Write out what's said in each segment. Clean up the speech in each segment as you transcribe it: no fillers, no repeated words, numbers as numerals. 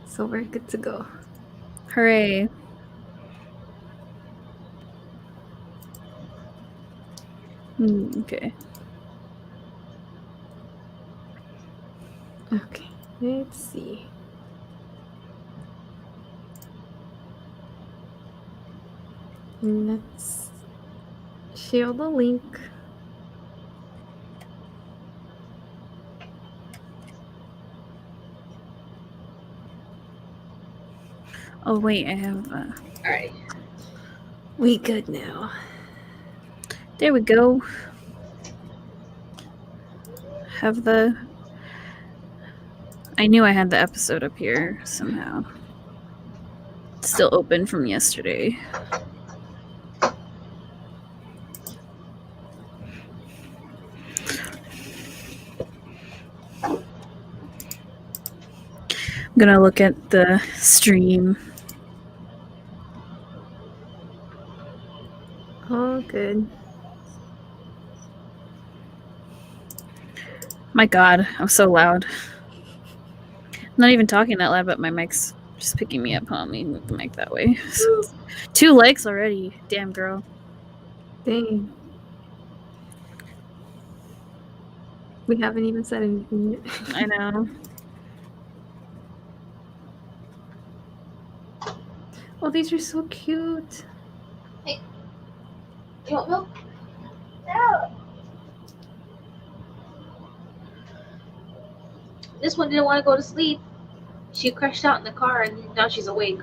So we're good to go. Hooray. Okay. Okay, let's see. Let's share the link. Oh wait, I have. All right. We good now. There we go. Have the. I knew I had the episode up here somehow. It's still open from yesterday. I'm gonna look at the stream. All good. My God, I'm so loud. I'm not even talking that loud, but my mic's just picking me up. Let me move the mic that way. So 2 likes already. Damn, girl. Dang. We haven't even said anything yet. I know. Oh, these are so cute. Hey, you want milk? No. This one didn't want to go to sleep. She crashed out in the car, and now she's awake.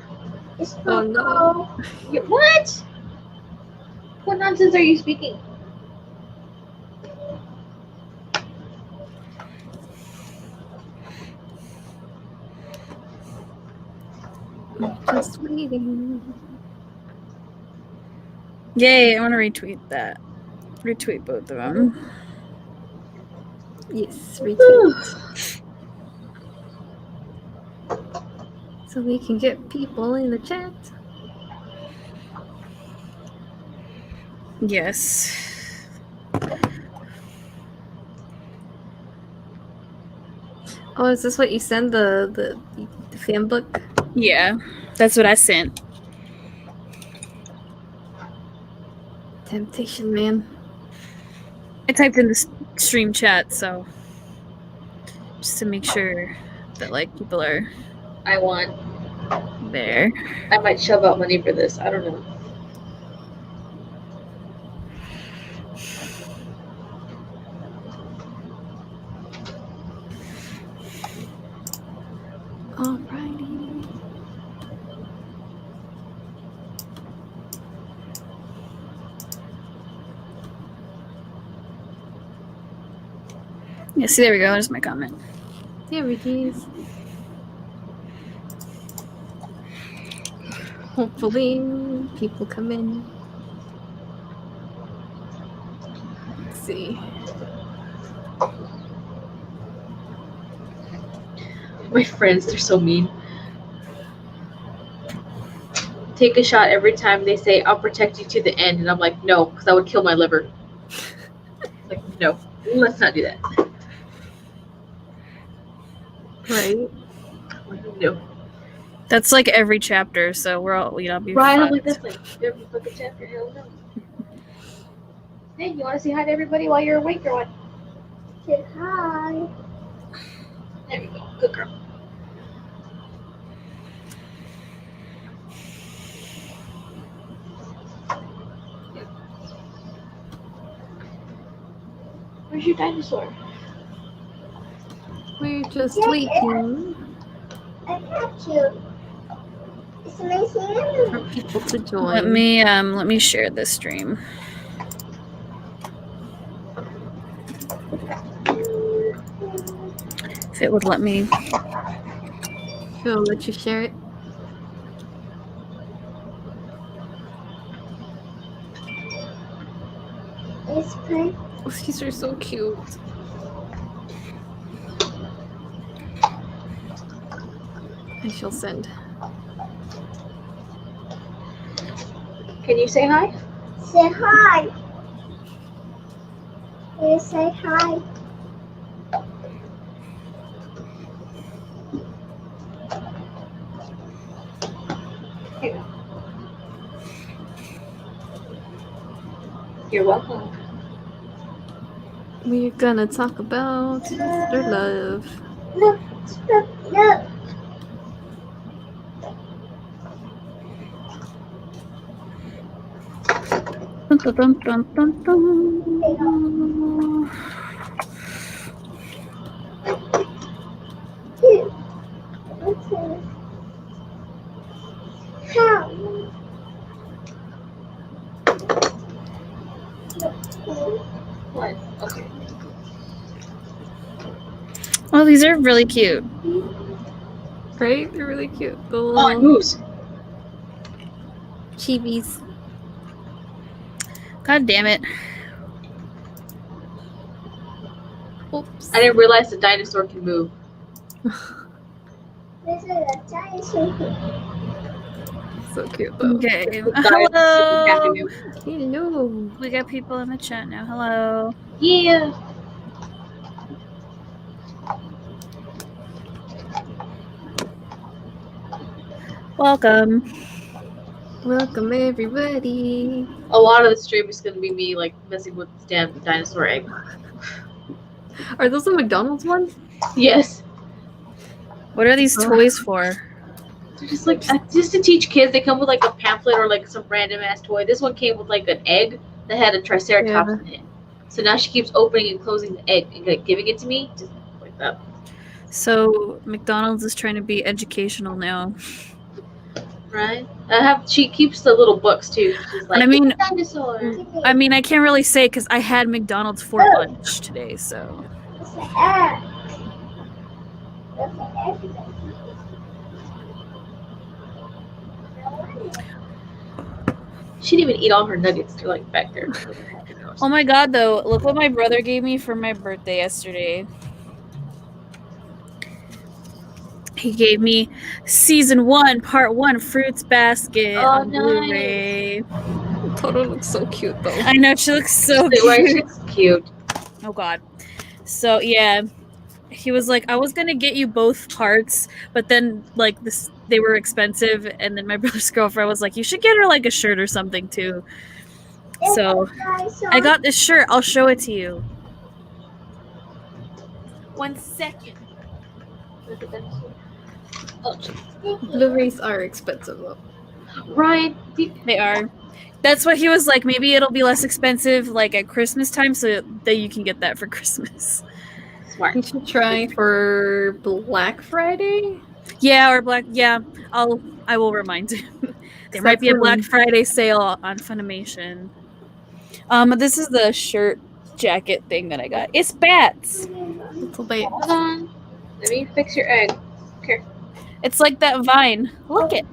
Oh no. What? What nonsense are you speaking? Just waiting. Yay, I want to retweet that. Retweet both of them. Yes, retweet. So we can get people in the chat. Yes. Oh, is this what you send the fan book? Yeah, that's what I sent. Temptation Man. I typed in the stream chat, so just to make sure that like people are I won. there. I might shove out money for this. I don't know. Alrighty. Yeah, see, there we go. There's my comment. There it is. Hopefully people come in. Let's see. My friends, they're so mean. Take a shot every time they say, I'll protect you to the end. And I'm like, no, because I would kill my liver. Like, no, let's not do that. Right. No. That's like every chapter, so we'll all be Right, fine. I'm like, that's like every fucking chapter. Hell no. Hey, you want to say hi to everybody while you're awake or what? Say hi. There we go. Good girl. Where's your dinosaur? We're just waiting I got you. It's amazing. for people to join. Let me share this stream. If it would let me. She'll let you share it. It's pretty. Oh, these are so cute. And she'll send. Can you say hi? Say hi. Can you say hi? Here you go. You're welcome. We're gonna talk about Mr. Love. Look, look, look. Dun, dun, dun, dun, dun. Here. What's this? How? What? Okay. Oh, these are really cute. Right? They're really cute. The Oh, it little moves. chibis. God damn it. Oops. I didn't realize the dinosaur can move. This is a dinosaur. So cute though. Okay. Dinosaur Hello. can move. Hello. We got people in the chat now. Hello. Yeah. Welcome. Welcome everybody. A lot of the stream is going to be me like messing with this damn dinosaur egg. Are those the McDonald's ones? Yes. What are these toys for? They're just like just to teach kids. They come with like a pamphlet or like some random ass toy. This one came with like an egg that had a triceratops in it. So now she keeps opening and closing the egg and like, giving it to me just like that. So McDonald's is trying to be educational now. Right? She keeps the little books too. She's like, I mean- dinosaur. I mean, I can't really say because I had McDonald's for lunch today, so. It's an egg. It's an egg. She didn't even eat all her nuggets. They're like back there. Oh my god, though, look what my brother gave me for my birthday yesterday. He gave me Season 1, Part 1 Fruits Basket Oh, on nice. Blu-ray. Toto looks so cute though. I know, she looks so Right, cute. she's cute. Oh god. So, yeah. He was like, I was gonna get you both parts, but then, like, they were expensive, and then my brother's girlfriend was like, you should get her, like, a shirt or something, too. So, I got this shirt. I'll show it to you. 1 second. Look at that. Oh, Blu-rays are expensive though. right. They are. That's what he was like. Maybe it'll be less expensive, like at Christmas time, so that you can get that for Christmas. Smart. You should try for Black Friday. Yeah, or Black. Yeah, I will remind him. There might be a Black Friday sale on Funimation. This is the shirt jacket thing that I got. It's bats. Little bit. Hold on. Let me fix your egg. Here. It's like that Vine. Look it.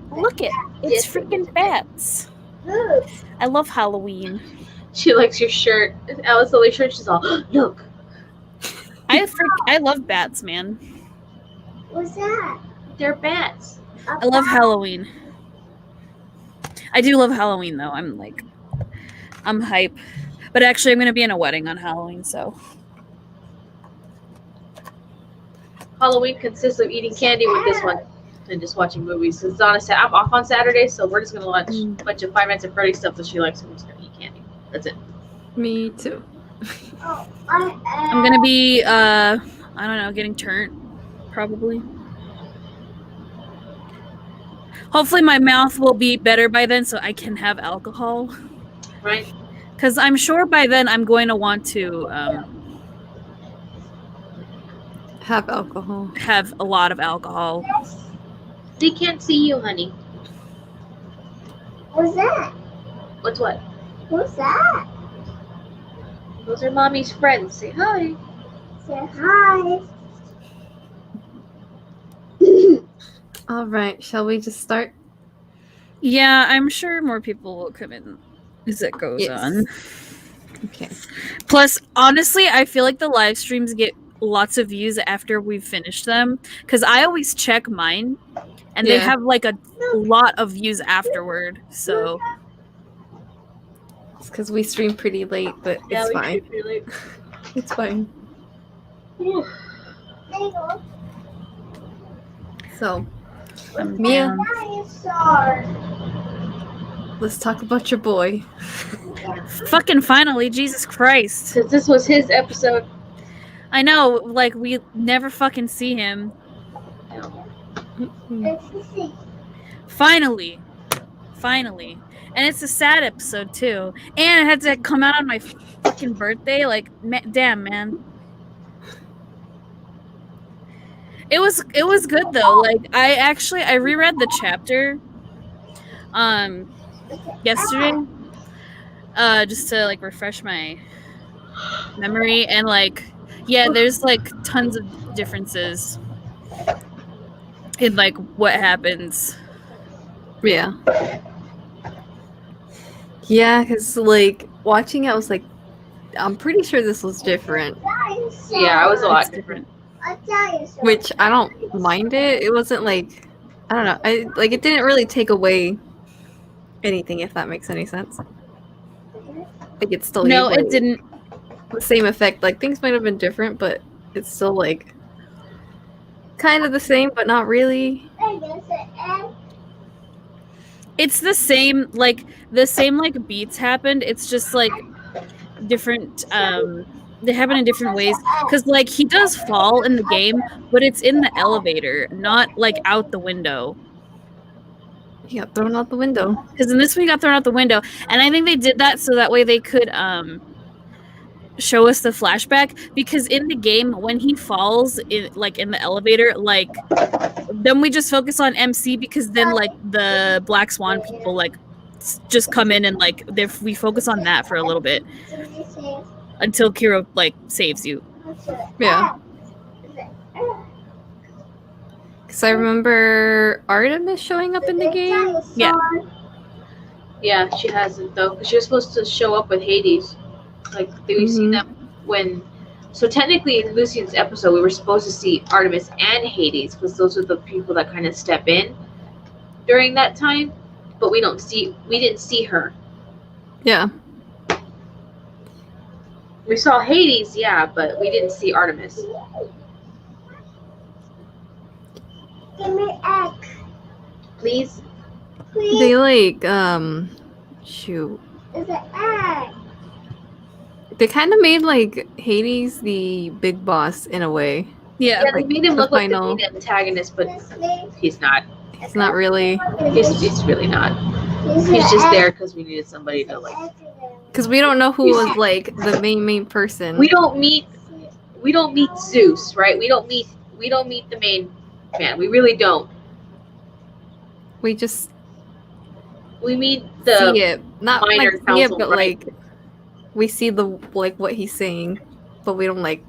It's Yes. freaking bats. Look. I love Halloween. She likes your shirt. Alice Lily's shirt. She's all, look. I love bats, man. What's that? They're bats. I love Halloween. I do love Halloween though. I'm hype. But actually I'm gonna be in a wedding on Halloween, so Halloween consists of eating candy with this one and just watching movies. It's on I'm off on Saturday, so we're just gonna watch a bunch of Five Nights at Freddy's stuff that she likes, and we're just gonna eat candy. That's it. Me too. Oh, I'm gonna be I don't know, getting turned probably. Hopefully my mouth will be better by then so I can have alcohol. Right? Because I'm sure by then I'm going to want to Have alcohol. have a lot of alcohol. They can't see you, honey. What's that? What's what? What's that? Those are mommy's friends. Say hi. Say hi. All right, shall we just start? Yeah, I'm sure more people will come in as it goes Yes. on. Okay. Plus, honestly, I feel like the live streams get lots of views after we've finished them. Because I always check mine, and they Yeah. have like a lot of views afterward. So, It's because we stream pretty late, but it's fine. Really. It's fine. There you go. So, I'm Mia. down. Dinosaur. Let's talk about your boy. Fucking finally, Jesus Christ. Since this was his episode. I know, like, we never fucking see him. It's the sea. Finally. And it's a sad episode, too. And it had to come out on my fucking birthday. Like, damn, man. It was good, though. Like, I reread the chapter yesterday just to, like, refresh my memory. And, like, yeah, there's, like, tons of differences in, like, what happens. Yeah. Yeah, because, like, watching it, I was like, I'm pretty sure this was different. Dinosaur. Yeah, I was a lot It's different. A dinosaur. Which I don't mind it. It wasn't like, I don't know. It didn't really take away anything, if that makes any sense. Like, it's still No, gave, it like, didn't. the same effect. Like, things might have been different, but it's still, like, kind of the same, but not really. It's the same, like beats happened. It's just like different. They happen in different ways. Because like he does fall in the game, but it's in the elevator, not like out the window. He got thrown out the window. Because in this one, he got thrown out the window, and I think they did that so that way they could show us the flashback. Because in the game, when he falls in the elevator, like then we just focus on MC, because then like the Black Swan people like just come in and like we focus on that for a little bit until Kiro like saves you. Yeah. Because I remember Artemis showing up in the game. Yeah. Yeah, she hasn't though. 'Cause she was supposed to show up with Hades. Like we see them when. So technically, in Lucian's episode, we were supposed to see Artemis and Hades, because those are the people that kind of step in during that time. But we didn't see her. Yeah. We saw Hades, yeah, but we didn't see Artemis. Give me egg. Please. Please. They like, shoot. It's an egg. They kind of made like Hades the big boss in a way. Yeah. Yeah, they made him the look like the final- main antagonist, but Please. he's not. It's not really, He's really not. He's just there because we needed somebody to like. because we don't know who was like the main person. We don't meet Zeus, right? We don't meet the main man. We really don't. We just We meet see the it, not minor like see it, council, but right? like we see the like what he's saying, but we don't like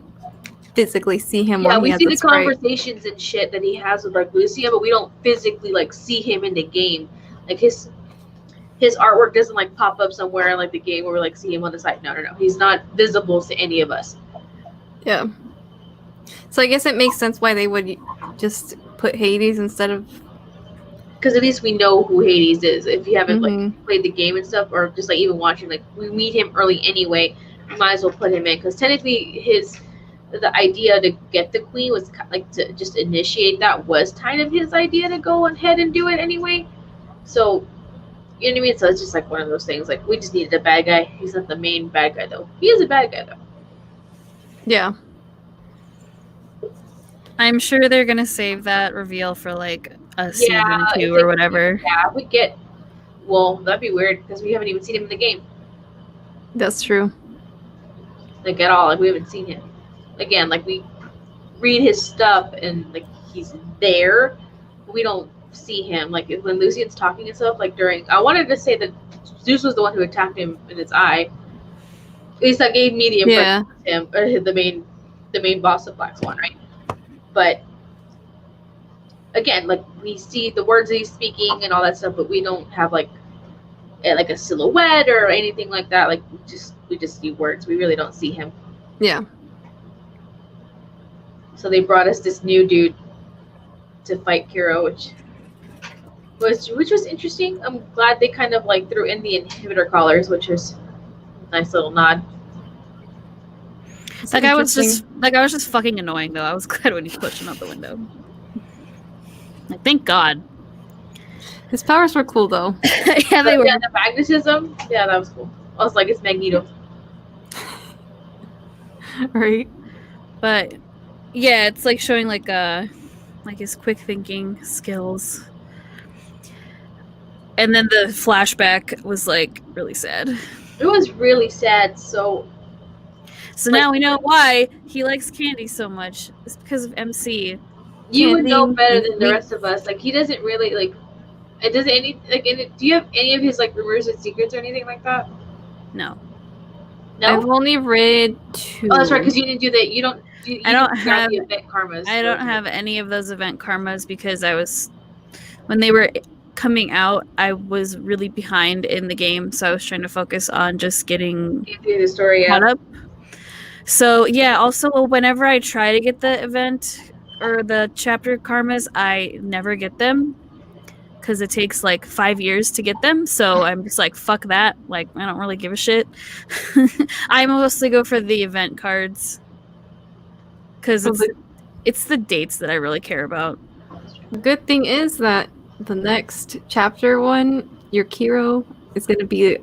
physically see him. yeah. when We he has see the a sprite. conversations and shit that he has with like Lucia, but we don't physically like see him in the game. Like his artwork doesn't like pop up somewhere in like the game where we like see him on the side. No. He's not visible to any of us. Yeah. So I guess it makes sense why they would just put Hades instead of. Because at least we know who Hades is. If you haven't like Mhm. played the game and stuff, or just like even watching, like we meet him early anyway. We might as well put him in, because technically the idea to get the queen was like to just initiate that was kind of his idea to go ahead and do it anyway. So you know what I mean? So it's just like one of those things. Like we just needed a bad guy. He's not the main bad guy though. He is a bad guy though. Yeah. I'm sure they're gonna save that reveal for like a season if 2 they- or whatever. Yeah, we get. Well, that'd be weird because we haven't even seen him in the game. That's true. Like at all. Like we haven't seen him. Again, like we read his stuff and like he's there. But we don't see him. Like when Lucian's talking and stuff, like during I wanted to say that Zeus was the one who attacked him in his eye. At least that gave me the impression Yeah. of him, or the main boss of Black Swan, right? But again, like we see the words that he's speaking and all that stuff, but we don't have like a silhouette or anything like that. Like we just see words. We really don't see him. Yeah. So they brought us this new dude to fight Kiro, which was interesting. I'm glad they kind of like threw in the inhibitor collars, which was a nice little nod. It's That guy was interesting. just fucking annoying though. I was glad when he pushed him out the window. Like, thank God. His powers were cool though. Yeah, they were. Yeah, the magnetism. Yeah, that was cool. I was like, it's Magneto. Right? But yeah, it's like showing like his quick thinking skills. And then the flashback was like really sad. It was really sad. So Now we know why he likes candy so much. It's because of MC. you would know Candy better and than the sweet. rest of us. Like he doesn't really like. It doesn't any like. Do you have any of his like rumors and secrets or anything like that? No. No. I've only read 2. Oh, that's right. Because you didn't do that. You don't. You I don't didn't grab have- the event karmas. I don't have any of those event karmas because when they were coming out, I was really behind in the game, so I was trying to focus on just getting through the story. caught Yeah. up. So yeah, also whenever I try to get the event or the chapter karmas, I never get them because it takes like 5 years to get them. So I'm just like, fuck that. Like, I don't really give a shit. I mostly go for the event cards because it's the dates that I really care about. The good thing is that the next chapter one, your Kiro, is going to be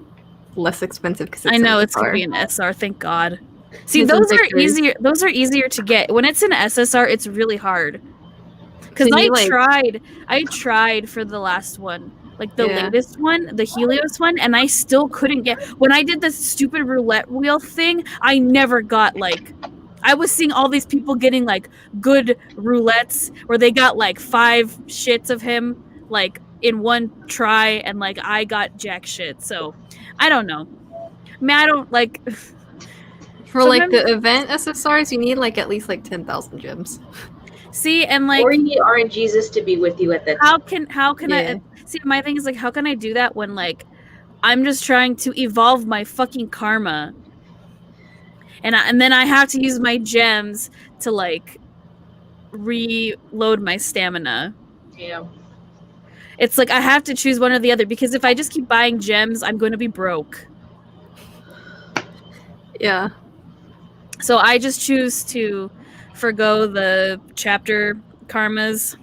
less expensive because I know it's gonna be an SR. Thank God. See, those are easier. Those are easier to get. When it's an SSR, it's really hard. Because I tried for the last one, like the latest one, the Helios one, and I still couldn't get. When I did the stupid roulette wheel thing, I never got like. I was seeing all these people getting like good roulettes where they got like 5 shits of him like in one try, and like I got jack shit. So I don't know. I mean, I don't like. For like the event SSRs, you need like at least like 10,000 gems. See, and like, or you need RNGesus to be with you at that. How can I see? My thing is like, how can I do that when like I'm just trying to evolve my fucking karma, and then I have to use my gems to like reload my stamina. Yeah. It's like I have to choose one or the other because if I just keep buying gems, I'm going to be broke. Yeah. So I just choose to forgo the chapter karmas.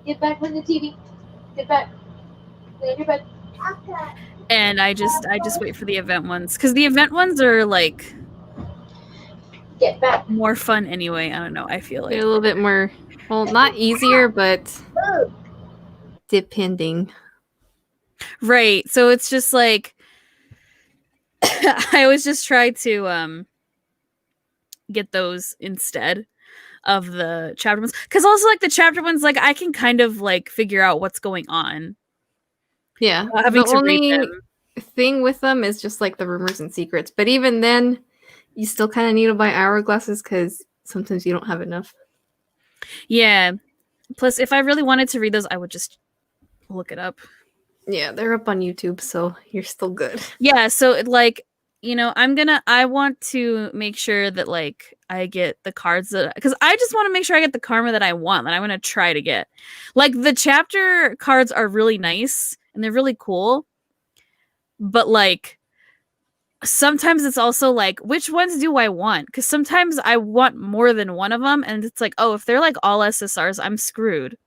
Get back from the TV. Get back. Lay in your bed. And I just wait for the event ones because the event ones are like Get back. more fun anyway. I don't know. I feel like They're a little bit more, well, not easier, but depending. right. So it's just like I always just try to get those instead of the chapter ones because also like the chapter ones, like I can kind of like figure out what's going on. Yeah. Having The to only read them. thing with them is just like the rumors and secrets. But even then, you still kind of need to buy hourglasses because sometimes you don't have enough. Yeah. Plus, if I really wanted to read those, I would just look it up. Yeah, they're up on YouTube, so you're still good. Yeah. So like, you know, I want to make sure that like I get the cards that, because I just want to make sure I get the karma that I want, that I want to try to get. Like the chapter cards are really nice and they're really cool, but like sometimes it's also like, which ones do I want? Because sometimes I want more than one of them, and it's like, oh, if they're like all SSRs, I'm screwed.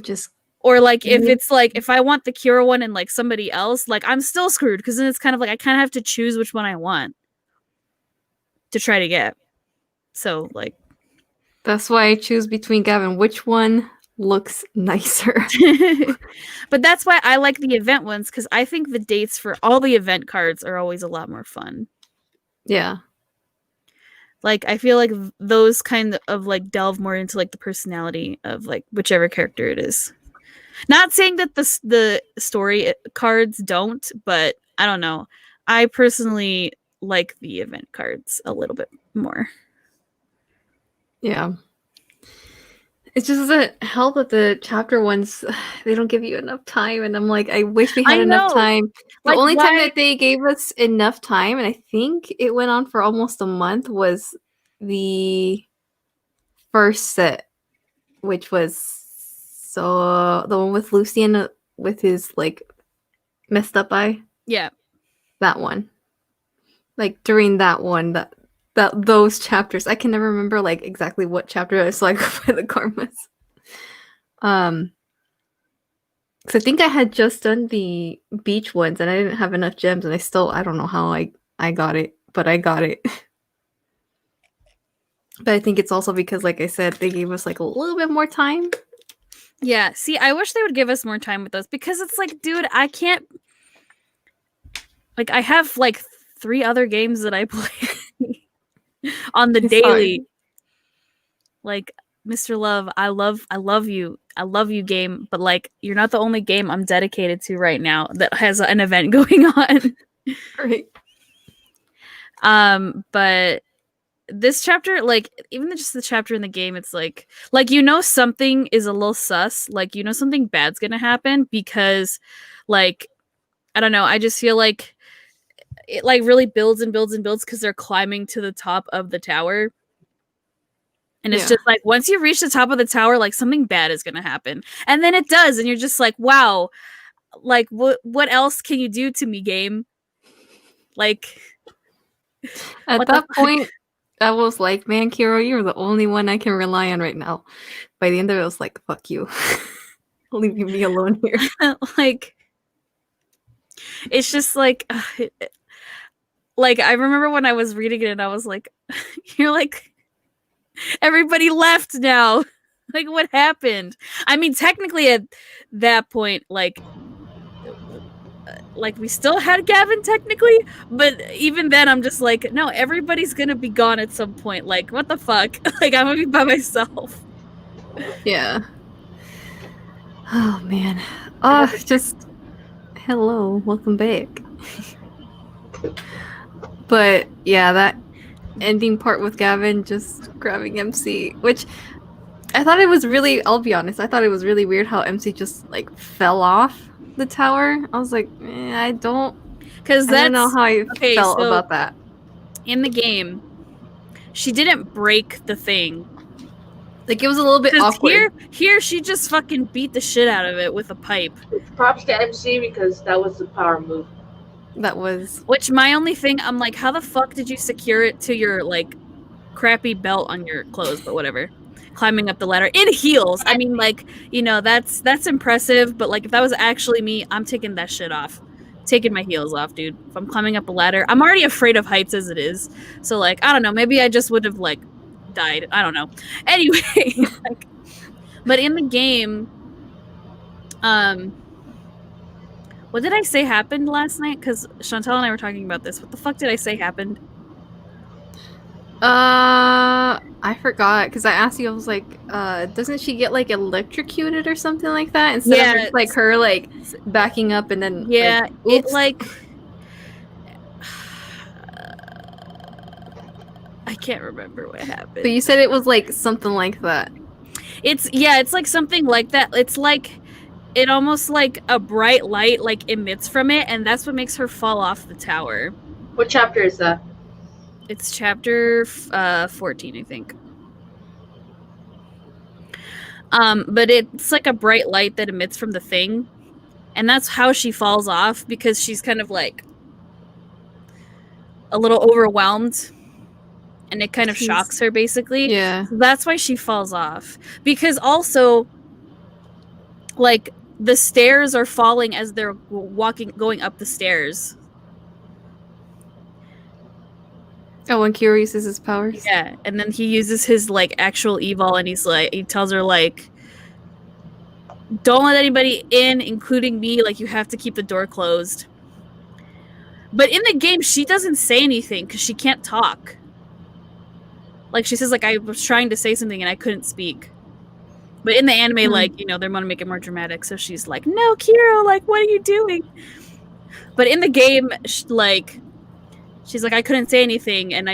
Just Or like if it's like if I want the Kira one and like somebody else, like I'm still screwed because then it's kind of like I kind of have to choose which one I want to try to get. So like that's why I choose between Gavin. Which one looks nicer? but that's why I like the event ones because I think the dates for all the event cards are always a lot more fun. Yeah. Like I feel like those kind of like delve more into like the personality of like whichever character it is. Not saying that the story cards don't, but I don't know. I personally like the event cards a little bit more. Yeah. It just doesn't help that the chapter ones, they don't give you enough time. And I'm like, I wish we had enough time. The Like, only time why- that they gave us enough time, and I think it went on for almost a month, was the first set, which was so the one with Lucian with his like messed up eye. Yeah. That one. Like during that one, those chapters, I can never remember like exactly what chapter it was, so I go by the karmas. Because I think I had just done the beach ones and I didn't have enough gems, and I don't know how I got it, but I got it. But I think it's also because, like I said, they gave us like a little bit more time. Yeah, see, I wish they would give us more time with those because it's like, dude, I can't. Like, I have like 3 other games that I play on the It's daily. hard. Like, Mr. Love, I love you, game, but like, you're not the only game I'm dedicated to right now that has an event going on. Right. But this chapter, like, even just the chapter in the game, it's like you know something is a little sus, like you know something bad's gonna happen because, like, I don't know, I just feel like it like really builds and builds and builds because they're climbing to the top of the tower. And it's Yeah. just like once you reach the top of the tower, like something bad is gonna happen. And then it does, and you're just like, wow, like what else can you do to me, game? Like At what the that fuck? point, I was like, man, Kiro, you're the only one I can rely on right now. By the end of it, I was like, fuck you. Leave me alone here. Like, it's just like like I remember when I was reading it and I was like, you're like, everybody left now. Like, what happened? I mean, technically at that point, like we still had Gavin technically, but even then I'm just like, no, everybody's gonna be gone at some point. Like, what the fuck? Like, I'm gonna be by myself. Yeah. Oh, man. Oh, just... Hello. Welcome back. But, yeah, that ending part with Gavin just grabbing MC, which... I thought it was really... I'll be honest. I thought it was really weird how MC just, like, fell off the tower. I was like, I don't know how I felt about that. In the game, she didn't break the thing. Like, it was a little bit awkward. Here she just fucking beat the shit out of it with a pipe. Props to MC because that was the power move. That was... Which, my only thing, I'm like, how the fuck did you secure it to your, like, crappy belt on your clothes, but whatever. Climbing up the ladder in heels. I mean, like, you know, that's impressive, but like if that was actually me, I'm taking that shit off. Taking my heels off, dude. If I'm climbing up a ladder, I'm already afraid of heights as it is. So like, I don't know, maybe I just would have like died. I don't know. Anyway, like, but in the game, what did I say happened last night? Because Chantal and I were talking about this. What the fuck did I say happened? I forgot because I asked you. I was like, doesn't she get like electrocuted or something like that instead of just, like her like backing up and then like, I can't remember what happened. But you said it was like something like that. It's like something like that. It's like it almost like a bright light like emits from it, and that's what makes her fall off the tower. What chapter is that? It's chapter 14, I think. But it's like a bright light that emits from the thing, and that's how she falls off because she's kind of like a little overwhelmed, and it kind of shocks her basically. Yeah. So that's why she falls off. Because also, like, the stairs are falling as they're going up the stairs. Oh, when Kiro uses his powers? Yeah, and then he uses his, like, actual Evol, and he's like, he tells her, like, don't let anybody in, including me, like, you have to keep the door closed. But in the game, she doesn't say anything, because she can't talk. Like, she says, like, I was trying to say something, and I couldn't speak. But in the anime, like, you know, they want to make it more dramatic, so she's like, no, Kiro, like, what are you doing? But in the game, like... she's like, I couldn't say anything, and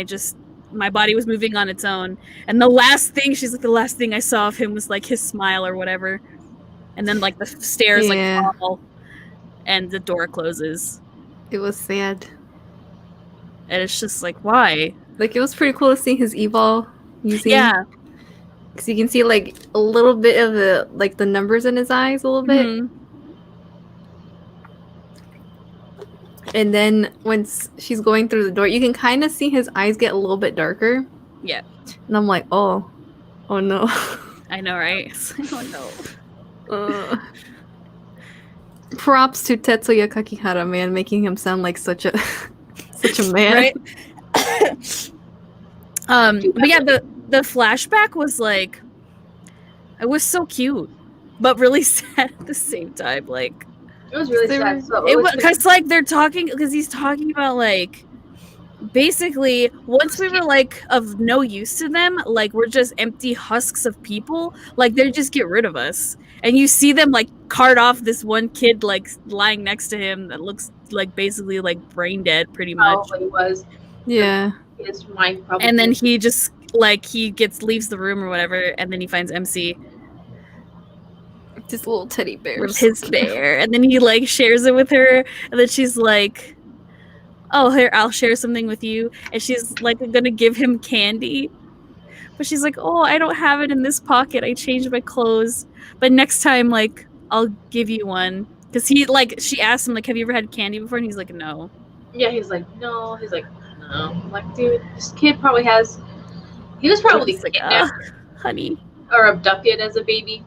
my body was moving on its own. And the last thing I saw of him was, like, his smile or whatever. And then, like, the stairs, like, fall, and the door closes. It was sad. And it's just like, why? Like, it was pretty cool to see his Evol using... Yeah. Because you can see, like, a little bit of the, like, the numbers in his eyes a little bit. Mm-hmm. And then once she's going through the door, you can kind of see his eyes get a little bit darker. Yeah. And I'm like, oh no. I know, right? Oh no. Props to Tetsuya Kakihara, man, making him sound like such a such a man. Right? But yeah, the flashback was like, it was so cute, but really sad at the same time. Like, It was really They sad. were- So it was because like they're talking, because he's talking about like, basically once we were like of no use to them, like we're just empty husks of people, like they just get rid of us. And you see them like cart off this one kid like lying next to him that looks like basically like brain dead pretty much. probably was Yeah. his mind probably. And then he just like leaves the room or whatever, and then he finds MC Just little teddy bears. with his bear, and then he like shares it with her, and then she's like, oh, here, I'll share something with you. And she's like gonna give him candy, but she's like, oh, I don't have it in this pocket, I changed my clothes, but next time like I'll give you one. Because he like, she asked him like, have you ever had candy before? And he's like, no. Yeah, he's like, no. He's like, no. I'm like, dude, this kid probably has. He was probably He's like, kidnapped honey. or abducted as a baby.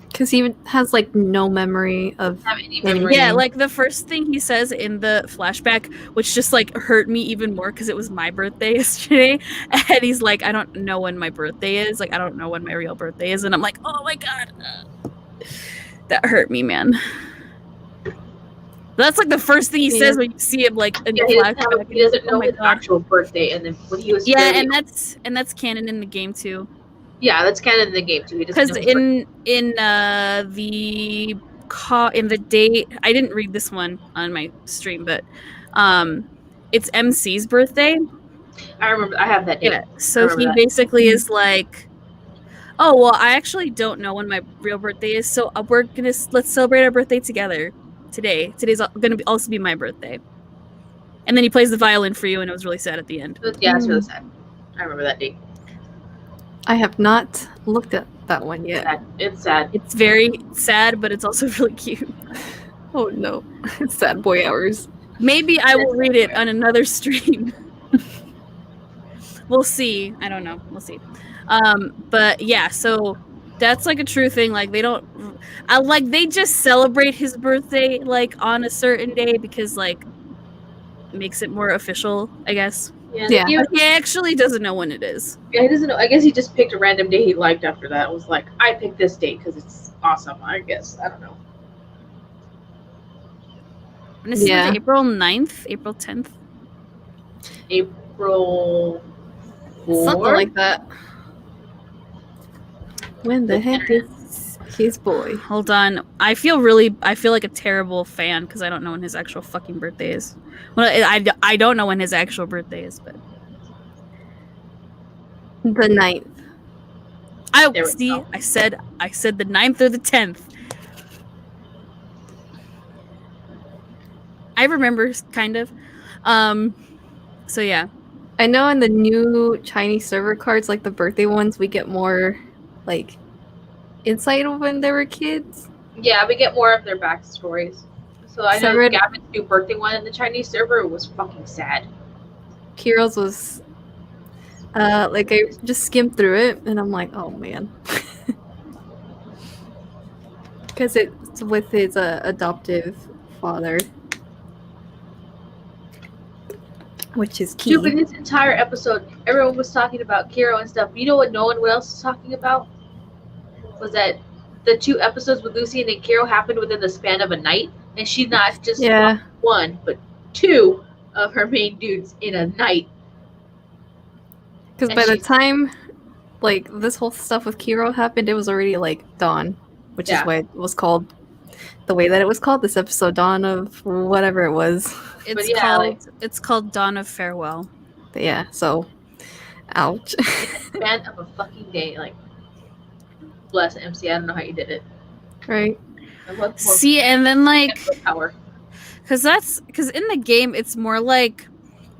Because he has like no memory of. Have any Any- memory? Yeah, like the first thing he says in the flashback, which just like hurt me even more because it was my birthday yesterday, and he's like, I don't know when my birthday is. Like, I don't know when my real birthday is, and I'm like, oh my god, that hurt me, man. That's like the first thing he says when you see him like in Yeah, the he doesn't, flashback. he doesn't Oh know my his God. actual birthday, and then when he was Yeah, very- and that's canon in the game too. yeah, that's canon in the game too. He doesn't Because know his in the date, I didn't read this one on my stream, but it's MC's birthday. birthday. I remember. I have that date. Yeah, so remember he that. basically is like, oh well, I actually don't know when my real birthday is, so let's celebrate our birthday together today. Today's gonna also be my birthday. And then he plays the violin for you, and it was really sad at the end. Yeah, it's really sad. I remember that date. I have not looked at that one yet. Sad. It's sad. It's very sad, but it's also really cute. Oh no. Sad boy hours. Maybe I will read it on another stream. We'll see. I don't know. We'll see. But yeah, so that's like a true thing. Like they don't, they just celebrate his birthday like on a certain day because like it makes it more official, I guess. Yeah. He, But he actually doesn't know when it is. yeah, he doesn't know. I guess he just picked a random day he liked after that. It was like, I picked this date because it's awesome. I guess. I don't know. And this is Yeah. April 9th, April 10th. April 4? Something like that. When the heck is his boy? Hold on. I feel like a terrible fan because I don't know when his actual fucking birthday is. Well, I don't know when his actual birthday is, but The 9th. There we see. go. I said the 9th or the 10th. I remember kind of. So yeah. I know in the new Chinese server cards, like the birthday ones, we get more like insight of when they were kids. Yeah, we get more of their backstories. So I So I know read- Gavin's new birthday one in the Chinese server was fucking sad. Kiro's was like I just skimmed through it and I'm like, oh man. Because it's with his adoptive father. Which is key. Dude, but this entire episode, everyone was talking about Kiro and stuff. You know what no one else was talking about? Was that the 2 episodes with Lucy and then Kiro happened within the span of a night, and she not just Yeah. one, but 2 of her main dudes in a night. Because And by the she's- time like this whole stuff with Kiro happened, it was already like dawn, which Yeah. is why it was called the way that it was called this episode, Dawn of whatever it was. It's yeah, called like- it's called Dawn of Farewell. But yeah, so ouch. Span of a fucking day. Like, bless MC. I don't know how you did it. Right. And what more See, and then like power. because in the game it's more like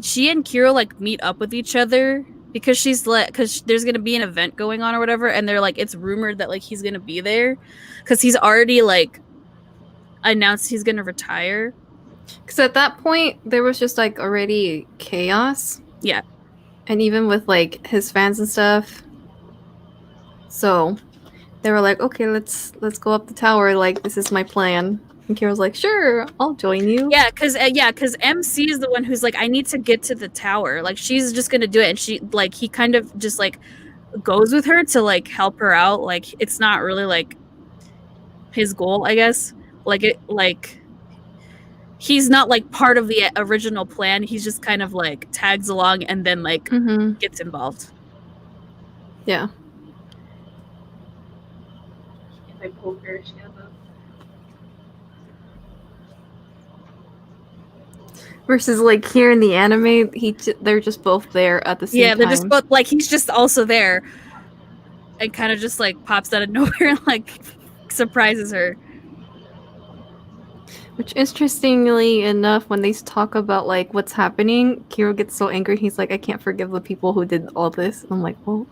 she and Kiro like meet up with each other because because there's gonna be an event going on or whatever, and they're like, it's rumored that like he's gonna be there because he's already like announced he's gonna retire. Because at that point, there was just like already chaos. Yeah. And even with like his fans and stuff. So they were like, okay, let's go up the tower. Like, this is my plan. And Kiro's like, sure, I'll join you. Yeah, because MC is the one who's like, I need to get to the tower. Like, she's just gonna do it, and he kind of just like goes with her to like help her out. Like, it's not really like his goal, I guess. He's not like part of the original plan. He's just kind of like tags along and then like gets involved. Yeah. If I pull her, she has a... Versus like here in the anime, they're just both there at the same time. Yeah, they're just both like, he's just also there and kind of just like pops out of nowhere and like surprises her. Which, interestingly enough, when they talk about like what's happening, Kiro gets so angry. He's like, I can't forgive the people who did all this. I'm like, well,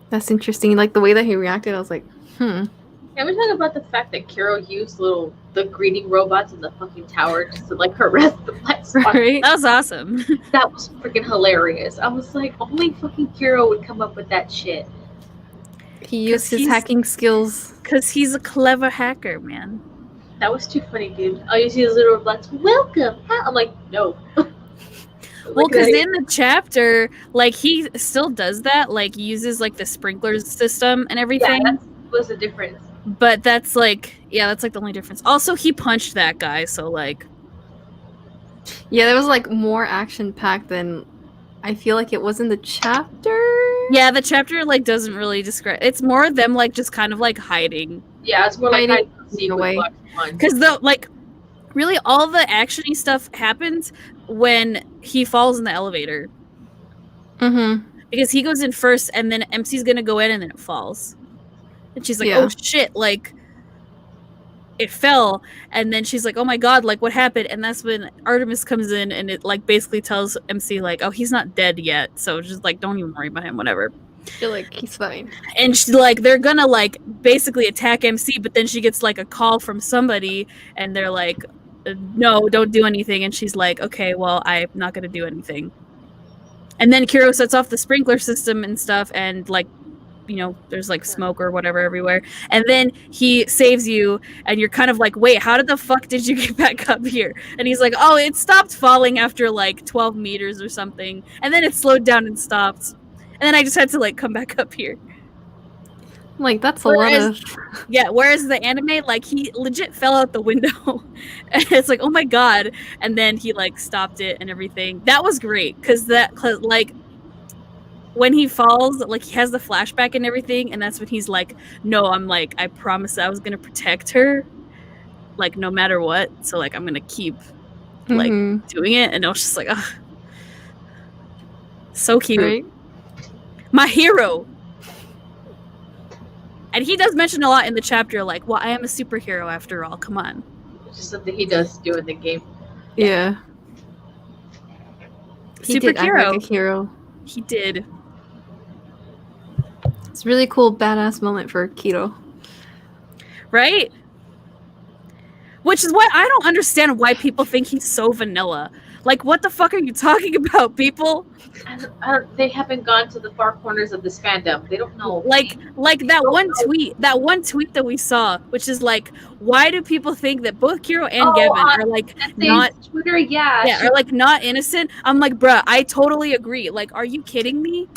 that's interesting. Like the way that he reacted, I was like, Can we talk about the fact that Kiro used the greeting robots in the fucking tower just to like harass the black spot? right? That was awesome. That was freaking hilarious. I was like, only fucking Kiro would come up with that shit. He used his hacking skills. Because he's a clever hacker, man. That was too funny, dude. All you see is little robots. Welcome. I'm like, no. Well, because in the chapter, like, he still does that. Like, uses like the sprinkler system and everything. Yeah, that was the difference. But that's like the only difference. Also, he punched that guy, so like, Yeah, there was like more action packed than I feel like it was in the chapter. yeah, the chapter like doesn't really describe. It's more them like just kind of like hiding. Yeah, it's more like Hiding I see away. Because really all the actiony stuff happens when he falls in the elevator. Because he goes in first, and then MC's gonna go in, and then it falls. And she's like, oh shit, like, it fell. And then she's like, oh my god, like, what happened? And that's when Artemis comes in, and it, like, basically tells MC, like, oh, he's not dead yet. So just, like, don't even worry about him, whatever. You're like, he's fine. And she, like, they're gonna, like, basically attack MC, but then she gets, like, a call from somebody, and they're like, no, don't do anything. And she's like, okay, well, I'm not gonna do anything. And then Kiro sets off the sprinkler system and stuff, and, like, you know, there's like smoke or whatever everywhere. And then he saves you, and you're kind of like, wait, how did the fuck did you get back up here? And he's like, oh, it stopped falling after like 12 meters or something. And then it slowed down and stopped. And then I just had to like come back up here. Like, that's a lot of... Yeah, whereas the anime, like, he legit fell out the window. And it's like, oh my god. And then he like stopped it and everything. That was great, because like, when he falls, like, he has the flashback and everything, and that's when he's like, no, I'm like, I promised I was gonna protect her, like, no matter what, so like I'm gonna keep like doing it. And I was just like, ugh. So cute. Right? My hero. And he does mention a lot in the chapter, like, well, I am a superhero after all, come on. Which is something he does do in the game. Yeah. He did act like a hero. He did. It's a really cool, badass moment for Kiro. Right? Which is why I don't understand why people think he's so vanilla. Like, what the fuck are you talking about, people? They haven't gone to the far corners of this fandom. They don't know. Like that one tweet that we saw, which is like, why do people think that both Kiro and Gavin are like not Twitter? Yeah, are like not innocent? I'm like, bruh, I totally agree. Like, are you kidding me?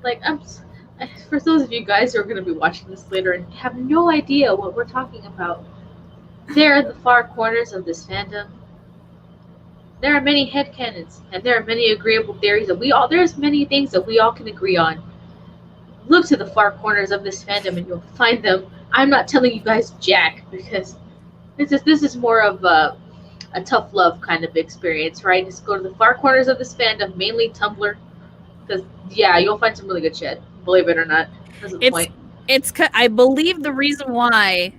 Like, for those of you guys who are going to be watching this later and have no idea what we're talking about, they're in the far corners of this fandom. There are many headcanons, and there are many agreeable theories, and there's many things that we all can agree on. Look to the far corners of this fandom, and you'll find them. I'm not telling you guys jack, because this is more of a tough love kind of experience, right? Just go to the far corners of this fandom, mainly Tumblr, because yeah, you'll find some really good shit. Believe it or not, that's the point. I believe the reason why.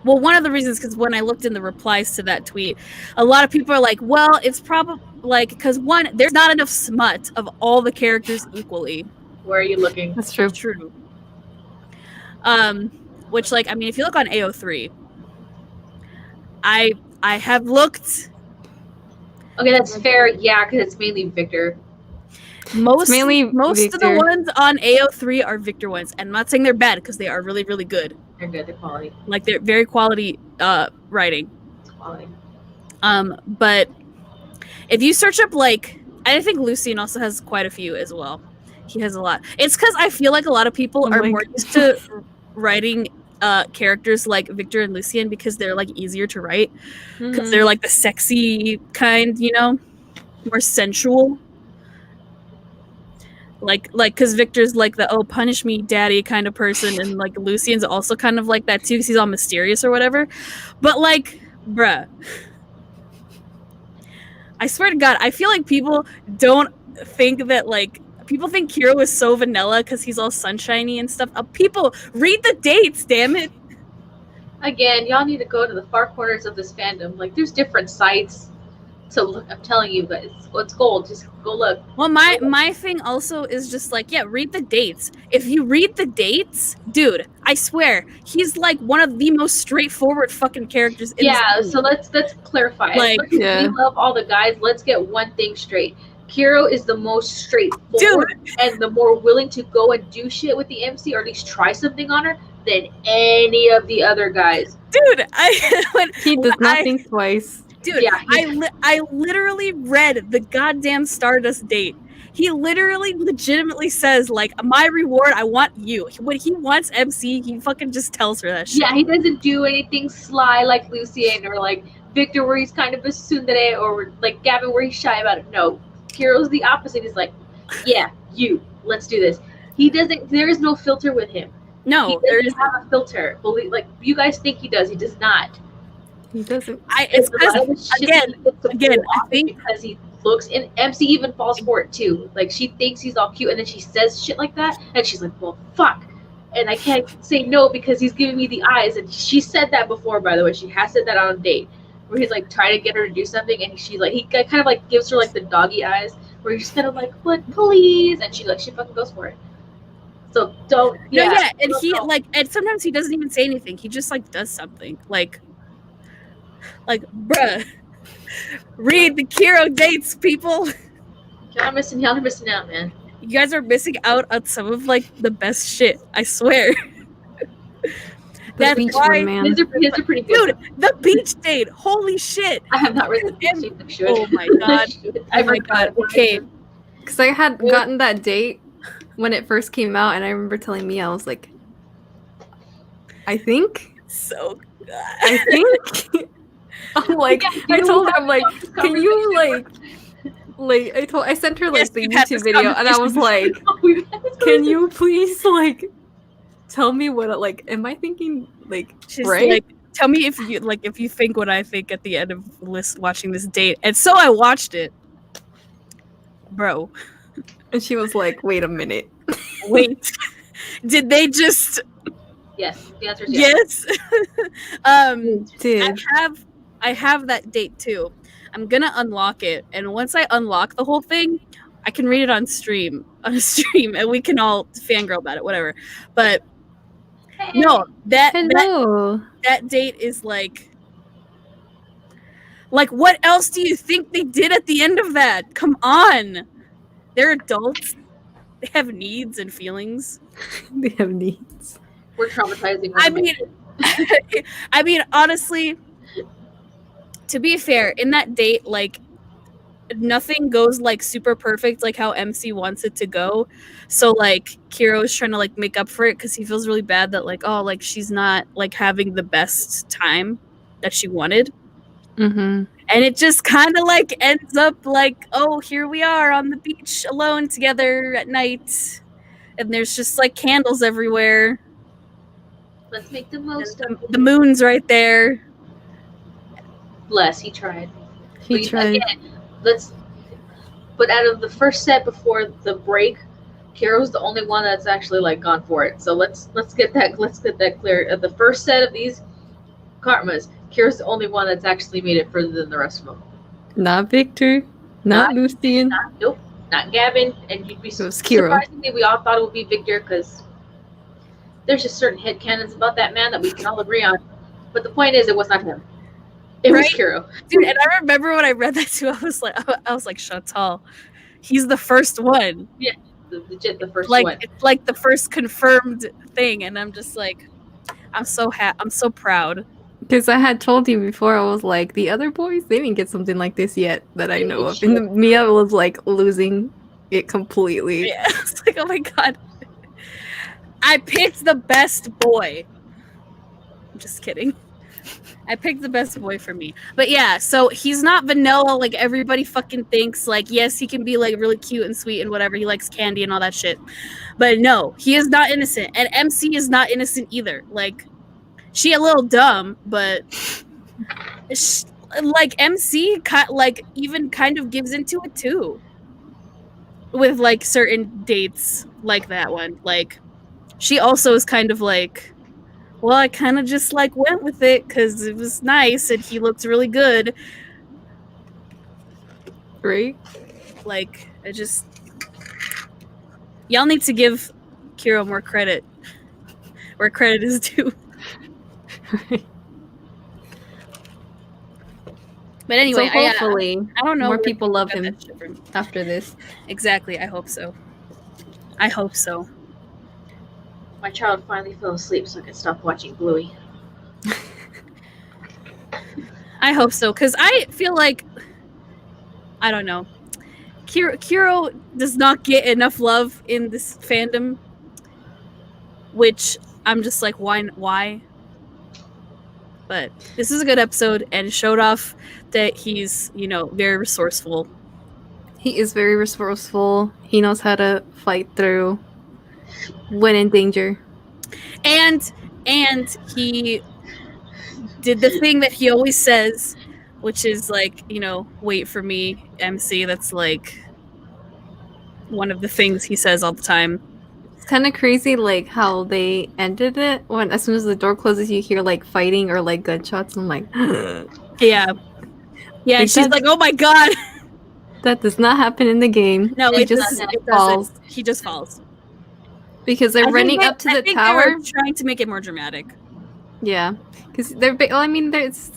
Well, one of the reasons, because when I looked in the replies to that tweet, a lot of people are like, well, it's probably like, because one, there's not enough smut of all the characters equally. Where are you looking? That's true. True. Which, like, I mean, if you look on AO3, I have looked. Okay, that's fair. Yeah, because it's mainly Victor. Most Victor. of the ones on AO3 are Victor ones, and I'm not saying they're bad, because they are really, really good. They're good. They're quality. Like they're very quality writing. It's quality. But if you search up like, I think Lucien also has quite a few as well. He has a lot. It's because I feel like a lot of people are more used to writing characters like Victor and Lucien because they're like easier to write because they're like the sexy kind, you know, more sensual. Like because Victor's like the oh punish me daddy kind of person, and like Lucien's also kind of like that too because he's all mysterious or whatever. But like, bruh, I swear to God, I feel like people don't think that like people think Kiro is so vanilla because he's all sunshiny and stuff. People read the dates, damn it. Again, y'all need to go to the far corners of this fandom. Like, there's different sites to look. I'm telling you, but it's gold. Just go look. Well, my thing also is just like, yeah, read the dates. If you read the dates, dude, I swear, he's like one of the most straightforward fucking characters in this So let's clarify. Like, We love all the guys. Let's get one thing straight. Kiro is the most straightforward and the more willing to go and do shit with the MC, or at least try something on her, than any of the other guys. Dude, he does not think twice. Dude, yeah, I literally read the goddamn Stardust date. He literally legitimately says, like, my reward, I want you. When he wants MC, he fucking just tells her that shit. Yeah, he doesn't do anything sly like Lucien or like Victor where he's kind of a tsundere, or like Gavin where he's shy about it. No, Kiro's the opposite. He's like, yeah, let's do this. He doesn't, there is no filter with him. No, he doesn't have a filter. Like, you guys think he does. He does not. He doesn't. It's because, again, I think because he looks, and MC even falls for it too. Like, she thinks he's all cute, and then she says shit like that, and she's like, well, fuck. And I can't say no because he's giving me the eyes. And she said that before, by the way. She has said that on a date where he's like trying to get her to do something, and he kind of like gives her like the doggy eyes where he's kind of like, but please, and she fucking goes for it. So don't. And he like, and sometimes he doesn't even say anything. He just like does something like, bruh, read the Kiro dates, people. Y'all are missing out, man. You guys are missing out on some of like the best shit. I swear. That's why, man. His are pretty good. Dude, the beach date. Holy shit. I have not read the beach date. I should. Oh my god. Oh my god. Okay. Because I had gotten that date when it first came out, and I remember telling Mia, I was like, I think. So good. I think. I'm like, I told her, I'm like, can you I sent her like the YouTube video, and I was like, can you please like tell me what am I thinking she's right? Like, tell me if you think what I think at the end of watching this date. And so I watched it, bro. And she was like, wait a minute. Wait. Did they just? Yes. The answer is yes. Did. I have that date too. I'm gonna unlock it, and once I unlock the whole thing, I can read it on a stream, and we can all fangirl about it, whatever. But no, that date is like what else do you think they did at the end of that? Come on, they're adults. They have needs and feelings. They have needs. We're traumatizing. I mean, honestly. To be fair, in that date, like, nothing goes like super perfect like how MC wants it to go. So like Kiro is trying to like make up for it because he feels really bad that like, oh, like she's not like having the best time that she wanted. Mm-hmm. And it just kind of like ends up like, oh, here we are on the beach alone together at night, and there's just like candles everywhere. Let's make the most of the moon's right there. Bless, he tried. He tried. Again, but out of the first set before the break, Kiro's the only one that's actually like gone for it. So let's get that clear. At the first set of these karmas, Kiro's the only one that's actually made it further than the rest of them. Not Victor. Not Lucien. Nope. Not Gavin. And you'd be Kiro. surprisingly, we all thought it would be Victor because there's just certain headcanons about that man that we can all agree on. But the point is, it was not him. It was Kiro. Dude, and I remember when I read that too, I was like, Chantal, he's the first one. Yeah, legit the first one. one. It's like the first confirmed thing, and I'm just like, I'm so proud. Because I had told you before, I was like, the other boys, they didn't get something like this yet that I know of. And Mia was like losing it completely. Yeah, it's like, oh my god, I picked the best boy. I'm just kidding. I picked the best boy for me. But yeah, so he's not vanilla like everybody fucking thinks. Like, yes, he can be like really cute and sweet and whatever. He likes candy and all that shit. But no, he is not innocent. And MC is not innocent either. Like, she a little dumb, but like MC like even kind of gives into it too. With like certain dates like that one. Like, she also is kind of like, well, I kind of just like went with it because it was nice and he looked really good. Right? Like, I just, y'all need to give Kiro more credit where credit is due. But anyway, so hopefully, I don't know, more people love him from. after this. Exactly, I hope so. I hope so. My child finally fell asleep so I could stop watching Bluey. I hope so, because I feel like, I don't know, Kiro does not get enough love in this fandom, which I'm just like, why? But this is a good episode, and it showed off that he's, you know, very resourceful. He is very resourceful. He knows how to fight through when in danger. And he did the thing that he always says, which is like, you know, wait for me, MC. That's like one of the things he says all the time. It's kind of crazy, like how they ended it. When as soon as the door closes, you hear like fighting or like gunshots. I'm like, yeah. Like, she's like, oh my god. That does not happen in the game. No, it just falls. He just falls. Because they're running up to the tower. They're trying to make it more dramatic. Yeah, because they're. Well, I mean, it's.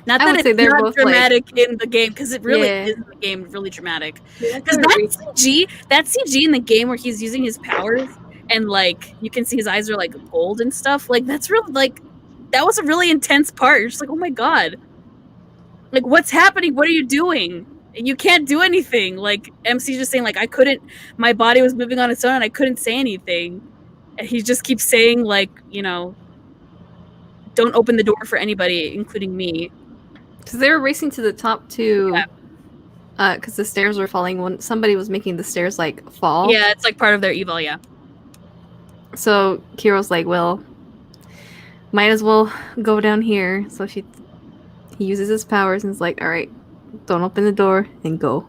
Not I that would it's say they're not both dramatic in the game, because it really Yeah. is in the game really dramatic. Because that CG in the game where he's using his powers and like you can see his eyes are like gold and stuff. Like that's really like that was a really intense part. You're just like, oh my god, like what's happening? What are you doing? And you can't do anything. Like MC's just saying like I couldn't. My body was moving on its own and I couldn't say anything. And he just keeps saying like, you know, don't open the door for anybody, including me. Because they were racing to the top too. Because the stairs were falling when somebody was making the stairs like fall. Yeah, it's like part of their evil. Yeah. So Kiro's like, well, might as well go down here. So he uses his powers and is like, all right, don't open the door and go.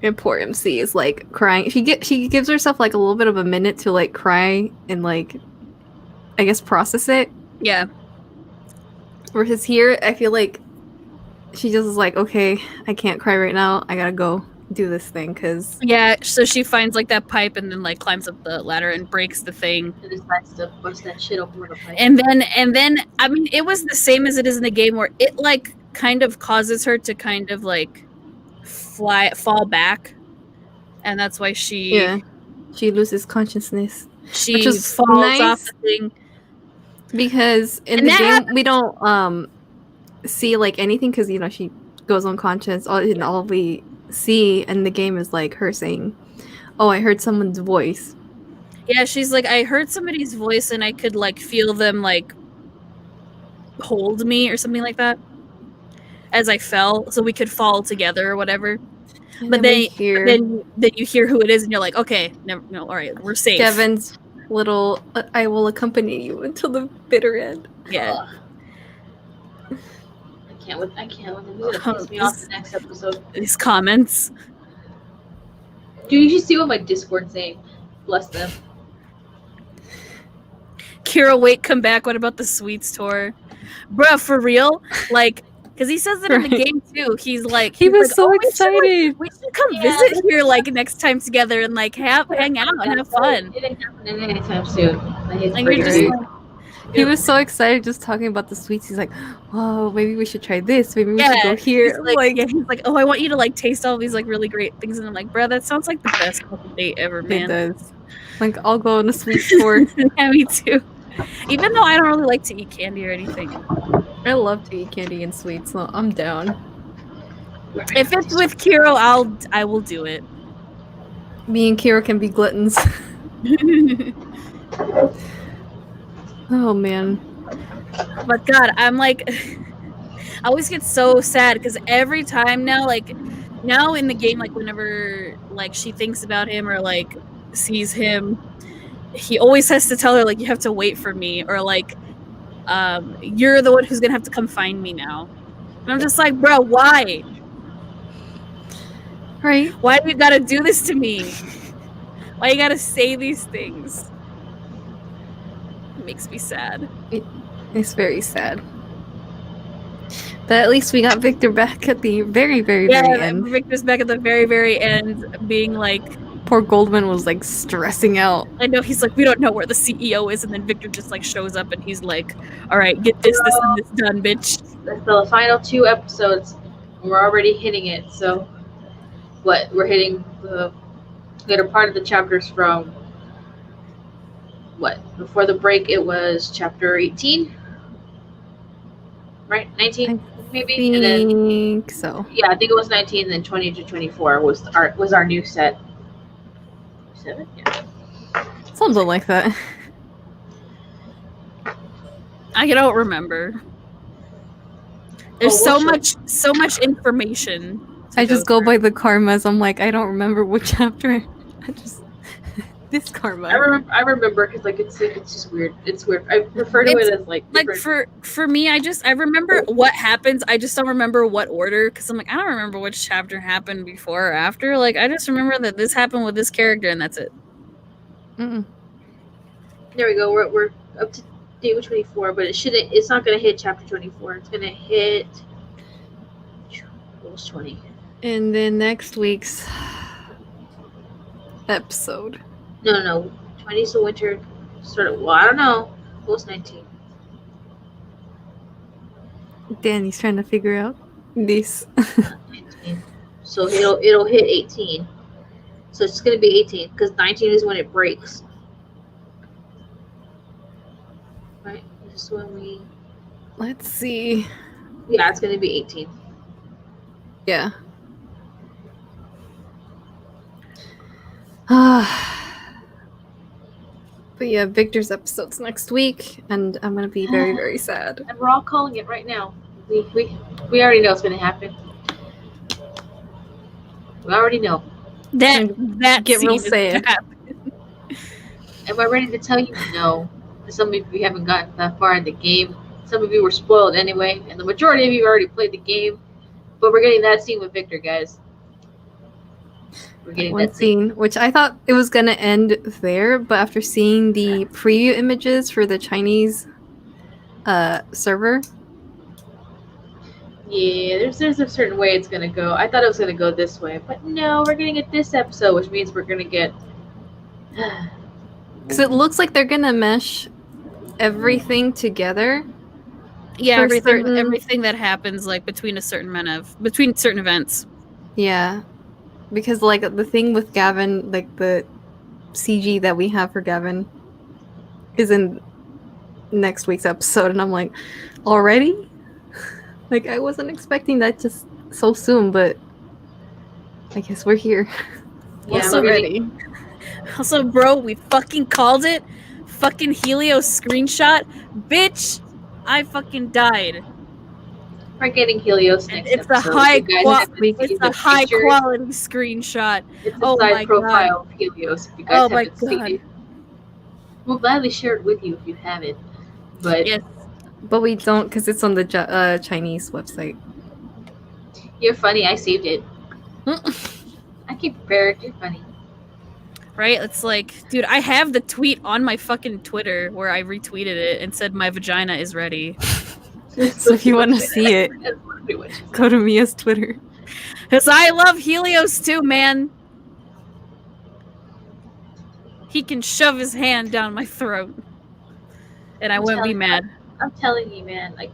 And poor MC is like crying. She gives herself like a little bit of a minute to like cry and like, I guess, process it. Yeah. Versus here, I feel like she just is like, okay, I can't cry right now. I gotta go do this thing because so she finds like that pipe and then like climbs up the ladder and breaks the thing And decides to bust that shit open with a pipe. and then I mean it was the same as it is in the game where it like kind of causes her to kind of like fall back, and that's why she loses consciousness, she which is falls nice off the thing because in And the that game happens- we don't see like anything because you know she goes unconscious. All we see in the game is like her saying, "Oh, I heard someone's voice." Yeah, she's like, I heard somebody's voice and I could like feel them like hold me or something like that as I fell, so we could fall together or whatever. And But then then we hear then you hear who it is and you're like, okay, no, all right, we're safe. Kevin's little "I will accompany you until the bitter end." Yeah. Ugh. I can't with them. He's gonna piss me off the next episode. These comments. Dude, you should see what my Discord's saying. Bless them. Kira, wait, come back. What about the sweets tour? Bruh, for real? Like, because he says it in the Right. game too. He's like, He he's was like, so "Oh, we should, like, excited. we should come Yeah. visit here like next time together and like hang out and have fun. It ain't happening anytime soon. I hate And the you're just birthday. like, He was so excited just talking about the sweets. He's like, "Oh, maybe we should try this. Maybe we should go here." he's like, oh, I want you to like taste all these like really great things, and I'm like, bro, that sounds like the best fucking date ever, It man. does. Like, I'll go on a sweet tour. Yeah, me too. Even though I don't really like to eat candy or anything. I love to eat candy and sweets, so I'm down. If it's with Kiro, I will do it. Me and Kira can be gluttons. Oh man. But God, I'm like, I always get so sad because every time now, like, now in the game, like, whenever, like, she thinks about him or, like, sees him, he always has to tell her, like, you have to wait for me, or, like, you're the one who's gonna have to come find me now. And I'm just like, bro, why? Right? Why do you gotta do this to me? Why you gotta say these things? It makes me sad. It's very sad. But at least we got Victor back at the very, very, Yeah, very end. Victor's back at the very, very end, being like, Poor Goldman was like stressing out. I know, he's like, we don't know where the CEO is, and then Victor just like shows up and he's like, all right, get this, and this done, bitch. That's the final 2 episodes. We're already hitting it. So, what? We're hitting the later part of the chapters from what? Before the break, it was chapter 18, right? 19, maybe. And then think so. yeah, I think it was 19. And then 20 to 24 was our new set. 7, yeah. Something like that. I don't remember. There's so much information. I just go by the karmas. I'm like, I don't remember what chapter. I just this karma. I remember because like it's just weird. It's weird. I refer to it as like for me, I remember what happens. I just don't remember what order, because I'm like, I don't remember which chapter happened before or after. Like, I just remember that this happened with this character and that's it. Mm-mm. There we go. We're up to date with 24, but it's not gonna hit chapter 24. It's gonna hit almost 20. And then next week's episode. No. 20 is the winter. Sort of. Well, I don't know. Almost 19. Danny's trying to figure out this. 19. So it'll hit 18. So it's gonna be 18 because 19 is when it breaks. Right. This is when we. Let's see. Yeah, it's gonna be 18. Yeah. But yeah, Victor's episode's next week, and I'm gonna be very, very sad. And we're all calling it right now. We already know it's gonna happen. We already know. That Get real scene is sad. gonna happen. Am I ready to tell you? No. Some of you haven't gotten that far in the game. Some of you were spoiled anyway, and the majority of you already played the game. But we're getting that scene with Victor, guys. We're getting One that scene. scene, which I thought it was gonna end there, but after seeing the preview images for the Chinese server, Yeah, there's a certain way it's gonna go. I thought it was gonna go this way, but no, we're getting it this episode, which means we're gonna get. because it looks like they're gonna mesh everything together. Yeah, For everything that happens like between certain events. Yeah, because like the thing with Gavin, like the CG that we have for Gavin, is in next week's episode, and I'm like, already? Like, I wasn't expecting that just so soon, but I guess we're here. Yeah, Also, we're getting- Also, bro, we fucking called it. Fucking Helios screenshot, bitch. I fucking died. We're getting Helios next It's a episode. high You guys haven't seen It's the a high picture. quality screenshot. It's a Oh my side profile of Helios. If you guys Oh my haven't seen God. it, we'll gladly share it with you if you haven't. But Yes. But we don't, because it's on the Chinese website. you're funny. I saved it. I keep prepared. You're funny. Right? It's like, dude, I have the tweet on my fucking Twitter where I retweeted it and said my vagina is ready. So if you want to see it, That's literally what she said. go to Mia's Twitter. Because I love Helios too, man. He can shove his hand down my throat. And I wouldn't be mad. I'm telling you, man. Like,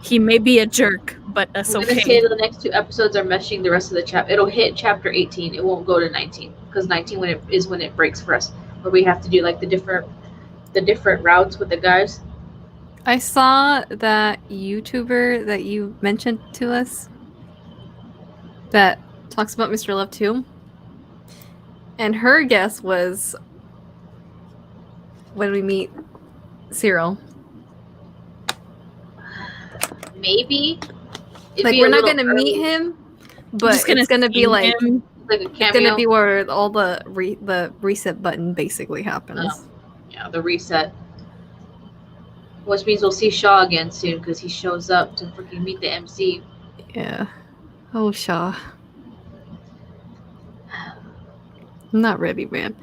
He may be a jerk, but that's I'm gonna okay. say the next 2 episodes are meshing the rest of the chapter. It'll hit chapter 18. It won't go to 19 because 19 is when it breaks for us, where we have to do like the different routes with the guys. I saw that YouTuber that you mentioned to us that talks about Mr. Love too. And her guess was when we meet Cyril. Maybe. It'd Like be we're a not little gonna meet early, him, but Just it's gonna be see like him. like a it's cameo. gonna be where all the reset button basically happens. Yeah, the reset. Which means we'll see Shaw again soon because he shows up to freaking meet the MC. Yeah. Oh, Shaw. I'm not ready, man.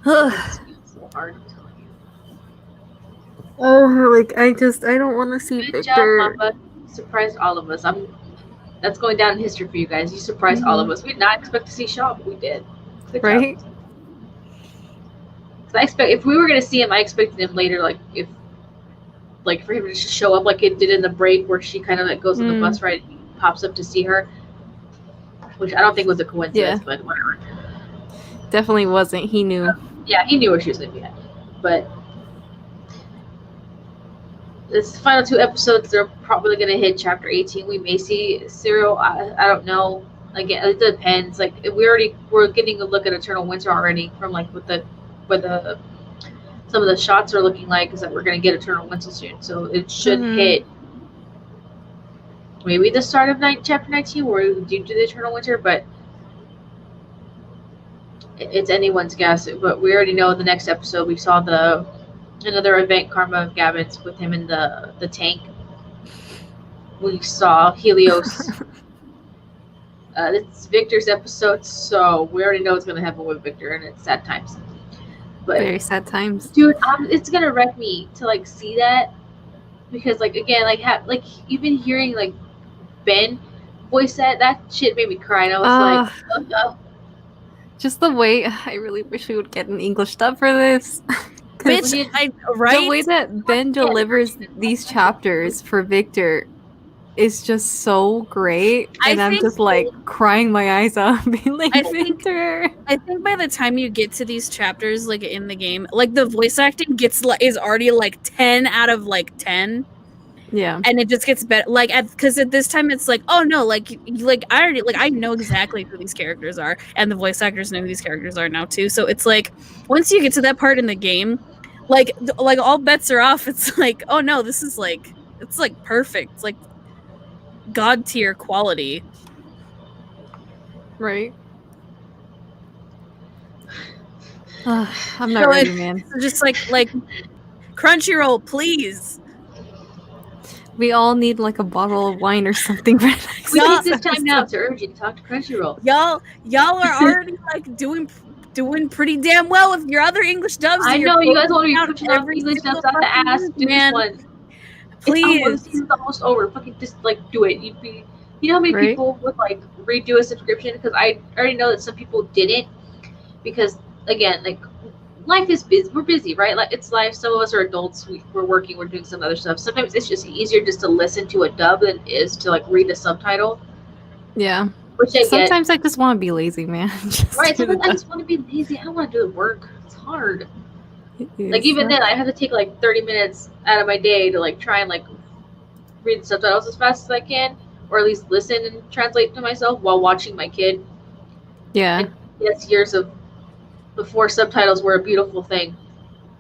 It's so hard. I'm telling you. Oh, like I don't want to see Good Victor. job, Papa. You surprised all of us. That's going down in history for you guys. You surprised all of us. We did not expect to see Shaw, but we did. Good job. Right? 'Cause I expect if we were gonna see him, I expected him later, like for him to just show up like it did in the break where she kind of like goes on the bus ride and he pops up to see her, which I don't think was a coincidence, but whatever. Definitely wasn't. He knew. Yeah, he knew where she was gonna be at, but this final 2 episodes, they're probably gonna hit chapter 18. We may see Cyril. I don't know. Again, it depends. Like we're getting a look at Eternal Winter already from like with the some of the shots are looking like is that we're gonna get Eternal Winter soon. So it should hit maybe the start of chapter 19 where we do the Eternal Winter, but it's anyone's guess. But we already know in the next episode we saw another event Karma of Gavin's with him in the tank. We saw Helios. It's Victor's episode, so we already know what's gonna happen with Victor, and it's sad times. But Very sad times. dude, it's gonna wreck me to like see that because like again like even hearing like Ben voice that shit made me cry, and I was like, oh no. Just the way I really wish we would get an English dub for this. Bitch, The way that Ben delivers these chapters for Victor is just so great, and I'm just like crying my eyes out, being like, Victor. I think by the time you get to these chapters, like in the game, like the voice acting is already like 10 out of like 10. Yeah, and it just gets better. Like because at this time it's like, oh no, like I know exactly who these characters are, and the voice actors know who these characters are now too. So it's like once you get to that part in the game, like all bets are off. It's like, oh no, this is like it's like perfect. It's like god tier quality. Right. I'm not ready, man. Just like Crunchyroll, please. We all need like a bottle of wine or something for next. We take this time now to urge you to talk to Crunchyroll. Y'all are already like doing pretty damn well with your other English dubs. I know you guys want to be pushing out English dubs out the ass. Do this one. Please. The season's almost over. Fucking just like do it. You know how many people would like redo a subscription? Because I already know that some people didn't. Because again, like life is busy. We're busy, right? Like it's life. Some of us are adults. We're working. We're doing some other stuff. Sometimes it's just easier just to listen to a dub than it is to like read a subtitle. Yeah. Which sometimes I just want to be lazy, man. Right. Sometimes I just want to be lazy. I don't want to do the work. It's hard. Like even hard. then, I have to take like 30 minutes out of my day to like try and like read the subtitles as fast as I can, or at least listen and translate to myself while watching my kid. Yeah. And yes, years of before subtitles were a beautiful thing.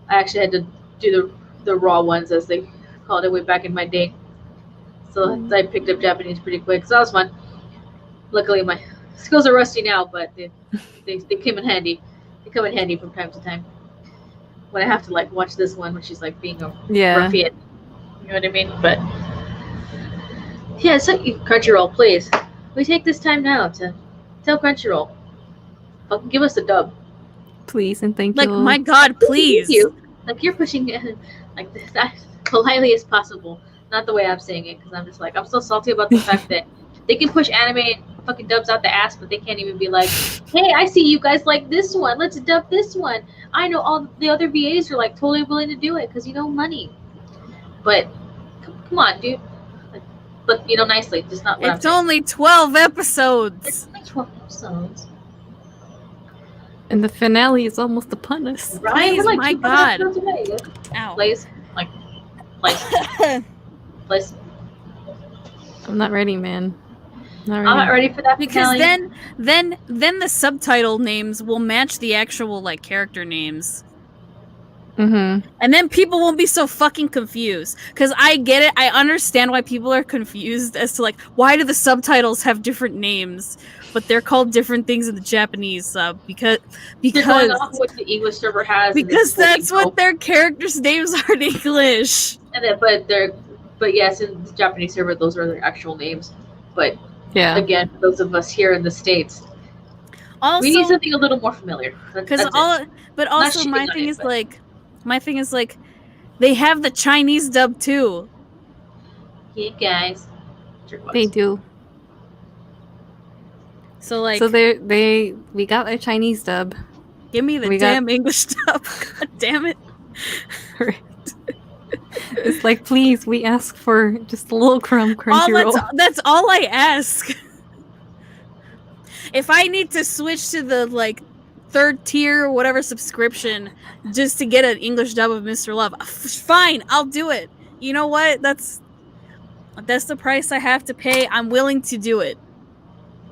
I actually had to do the raw ones, as they called it, way back in my day. So I picked up Japanese pretty quick. So that was fun. Luckily, my skills are rusty now, but they came in handy. They come in handy from time to time. When I have to like watch this one when she's like being a ruffian. You know what I mean? But yeah, so Crunchyroll, please. We take this time now to tell Crunchyroll. Fucking give us a dub. Please and thank you. Like, my God, please. Thank you. Like you're pushing it like as politely as possible. Not the way I'm saying it, because I'm just like, I'm so salty about the fact that they can push anime and fucking dubs out the ass, but they can't even be like, hey, I see you guys like this one. Let's dub this one. I know all the other VAs are like totally willing to do it because, you know, money. But come on, dude. Like, but you know, nicely, just not what I'm It's saying. only 12 episodes. It's only 12 episodes. And the finale is almost upon us. Right? Please, We're like my 200 God. episodes away. Ow. Place. Like, place. Place. I'm not ready, man. Not I'm not ready. ready for that Because finale. then the subtitle names will match the actual like character names. Mm-hmm. And then people won't be so fucking confused. Because I get it. I understand why people are confused as to like, why do the subtitles have different names? But they're called different things in the Japanese sub They're going off because what the English server has. And this because is what we that's know. what their characters' names are in English. And then, but yes, in the Japanese server, those are their actual names. But Yeah. again, for those of us here in the States, Also, we need something a little more familiar. because That's all, it. but also shitting my on thing it, is but- like, my thing is like, they have the Chinese dub too. Hey guys. They do. So like, So we got a Chinese dub. give me the we got- damn English dub. God damn it. Right. It's like, please, we ask for just a little Crunchyroll. That's all I ask. If I need to switch to the like third tier or whatever subscription just to get an English dub of Mr. Love, fine, I'll do it. You know what? That's the price I have to pay. I'm willing to do it.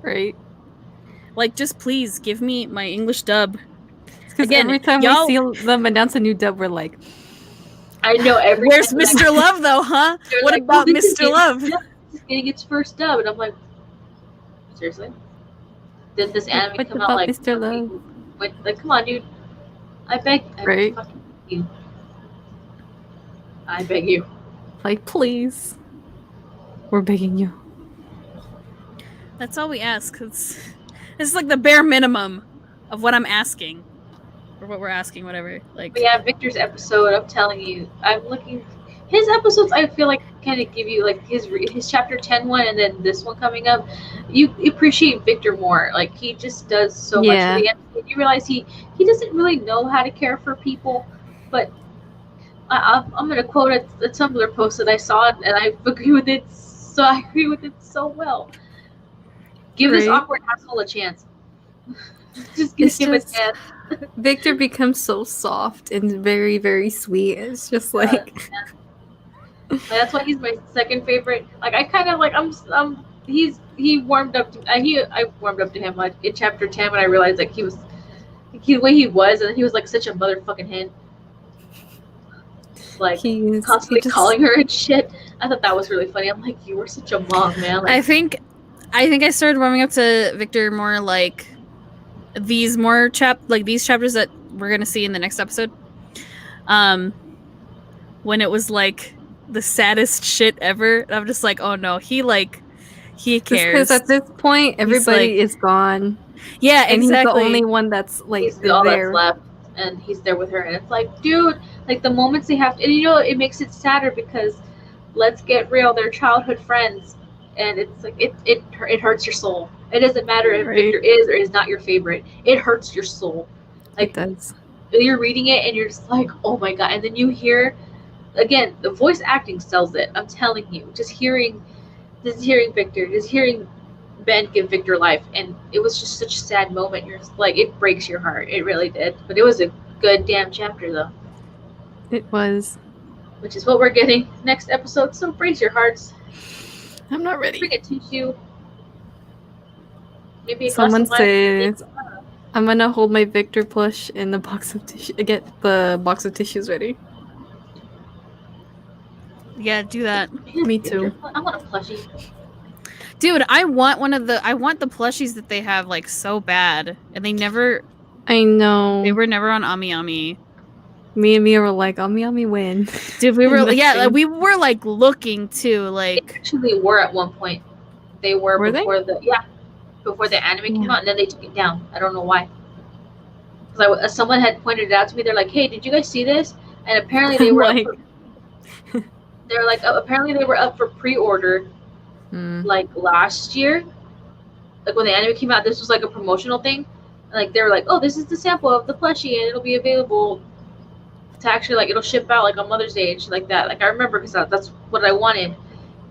Right. Like, just please give me my English dub. Because Again, every time y'all- we see them announce a new dub, we're like, I know every Where's time, Mr. Love though, huh? they're What like, about "Oh, this is Mr. Love? This is getting its first dub," and I'm like, seriously? Did this anime what come about out like Mr. Love? Like, come on, dude. I beg Right. fucking you. I beg you. Like, please. We're begging you. That's all we ask. It's like the bare minimum of what I'm asking. Or what we're asking, whatever. Like, But yeah, Victor's episode, I'm telling you, I'm looking. His episodes, I feel like, kind of give you like his chapter 10 one, and then this one coming up. You appreciate Victor more. Like, he just does so much. Yeah. For the end. You realize he doesn't really know how to care for people, but I'm gonna quote a Tumblr post that I saw, and I agree with it. So I agree with it so well. Give this Right. awkward asshole a chance. Just give him a chance. Victor becomes so soft and very, very sweet. It's just like, That's why he's my second favorite. Like, I kind of like he warmed up to I warmed up to him like in chapter 10 when I realized like the way he was, and he was like such a motherfucking hen. Like, he constantly just, calling her and shit. I thought that was really funny. I'm like, you were such a mom, man. Like, I think I started warming up to Victor more like these chapters that we're gonna see in the next episode. When it was like the saddest shit ever, I'm just like, oh no, he cares. because at this point, everybody like- is gone. Yeah, And exactly. he's the only one that's like he's all there. that's left, and he's there with her, and it's like, dude, like the moments they have to, and you know, it makes it sadder because, let's get real, they're childhood friends, and it's like it hurts your soul. It doesn't matter if Right. Victor is or is not your favorite. It hurts your soul. It Like, does. you're reading it and you're just like, oh my god, and then you hear, again, the voice acting sells it. I'm telling you, just hearing Victor, just hearing Ben give Victor life, and it was just such a sad moment. You're just like, it breaks your heart. It really did. But it was a good damn chapter though, It was. which is what we're getting next episode. So brace your hearts. I'm not ready. Bring a tissue. Maybe a glass Someone of wine. says, I'm gonna hold my Victor plush in the box of tissue. Get the box of tissues ready. Yeah, do that. Me too. I want a plushie. Dude, I want the plushies that they have like so bad. And they I know. were never on Ami Ami. Me and Mia were like, Ami win. Dude, we were Nothing. like, we were like looking too, They like actually were at one point. They were Were they? before the anime came out, and then they took it down. I don't know why. Because someone had pointed it out to me. They're like, "Hey, did you guys see this?" And apparently they were Like- they're like, apparently they were up for pre-order like last year. Like when the anime came out, this was like a promotional thing. And, like, they were like, "Oh, this is the sample of the plushie, and it'll be available to actually, like, it'll ship out like on Mother's Day and shit like that." Like, I remember because that's what I wanted.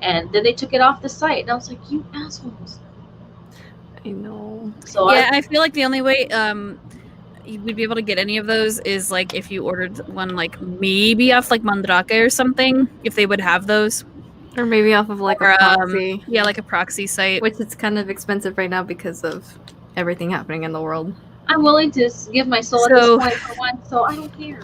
and then they took it off the site, and I was like, you assholes. I know. So Yeah, I feel like the only way we'd be able to get any of those is like if you ordered one like maybe off like Mandrake or something, if they would have those. Or maybe off of like Or, a proxy, yeah, like a proxy site. which is kind of expensive right now because of everything happening in the world. I'm willing to give my soul at So- this point for one, so I don't care.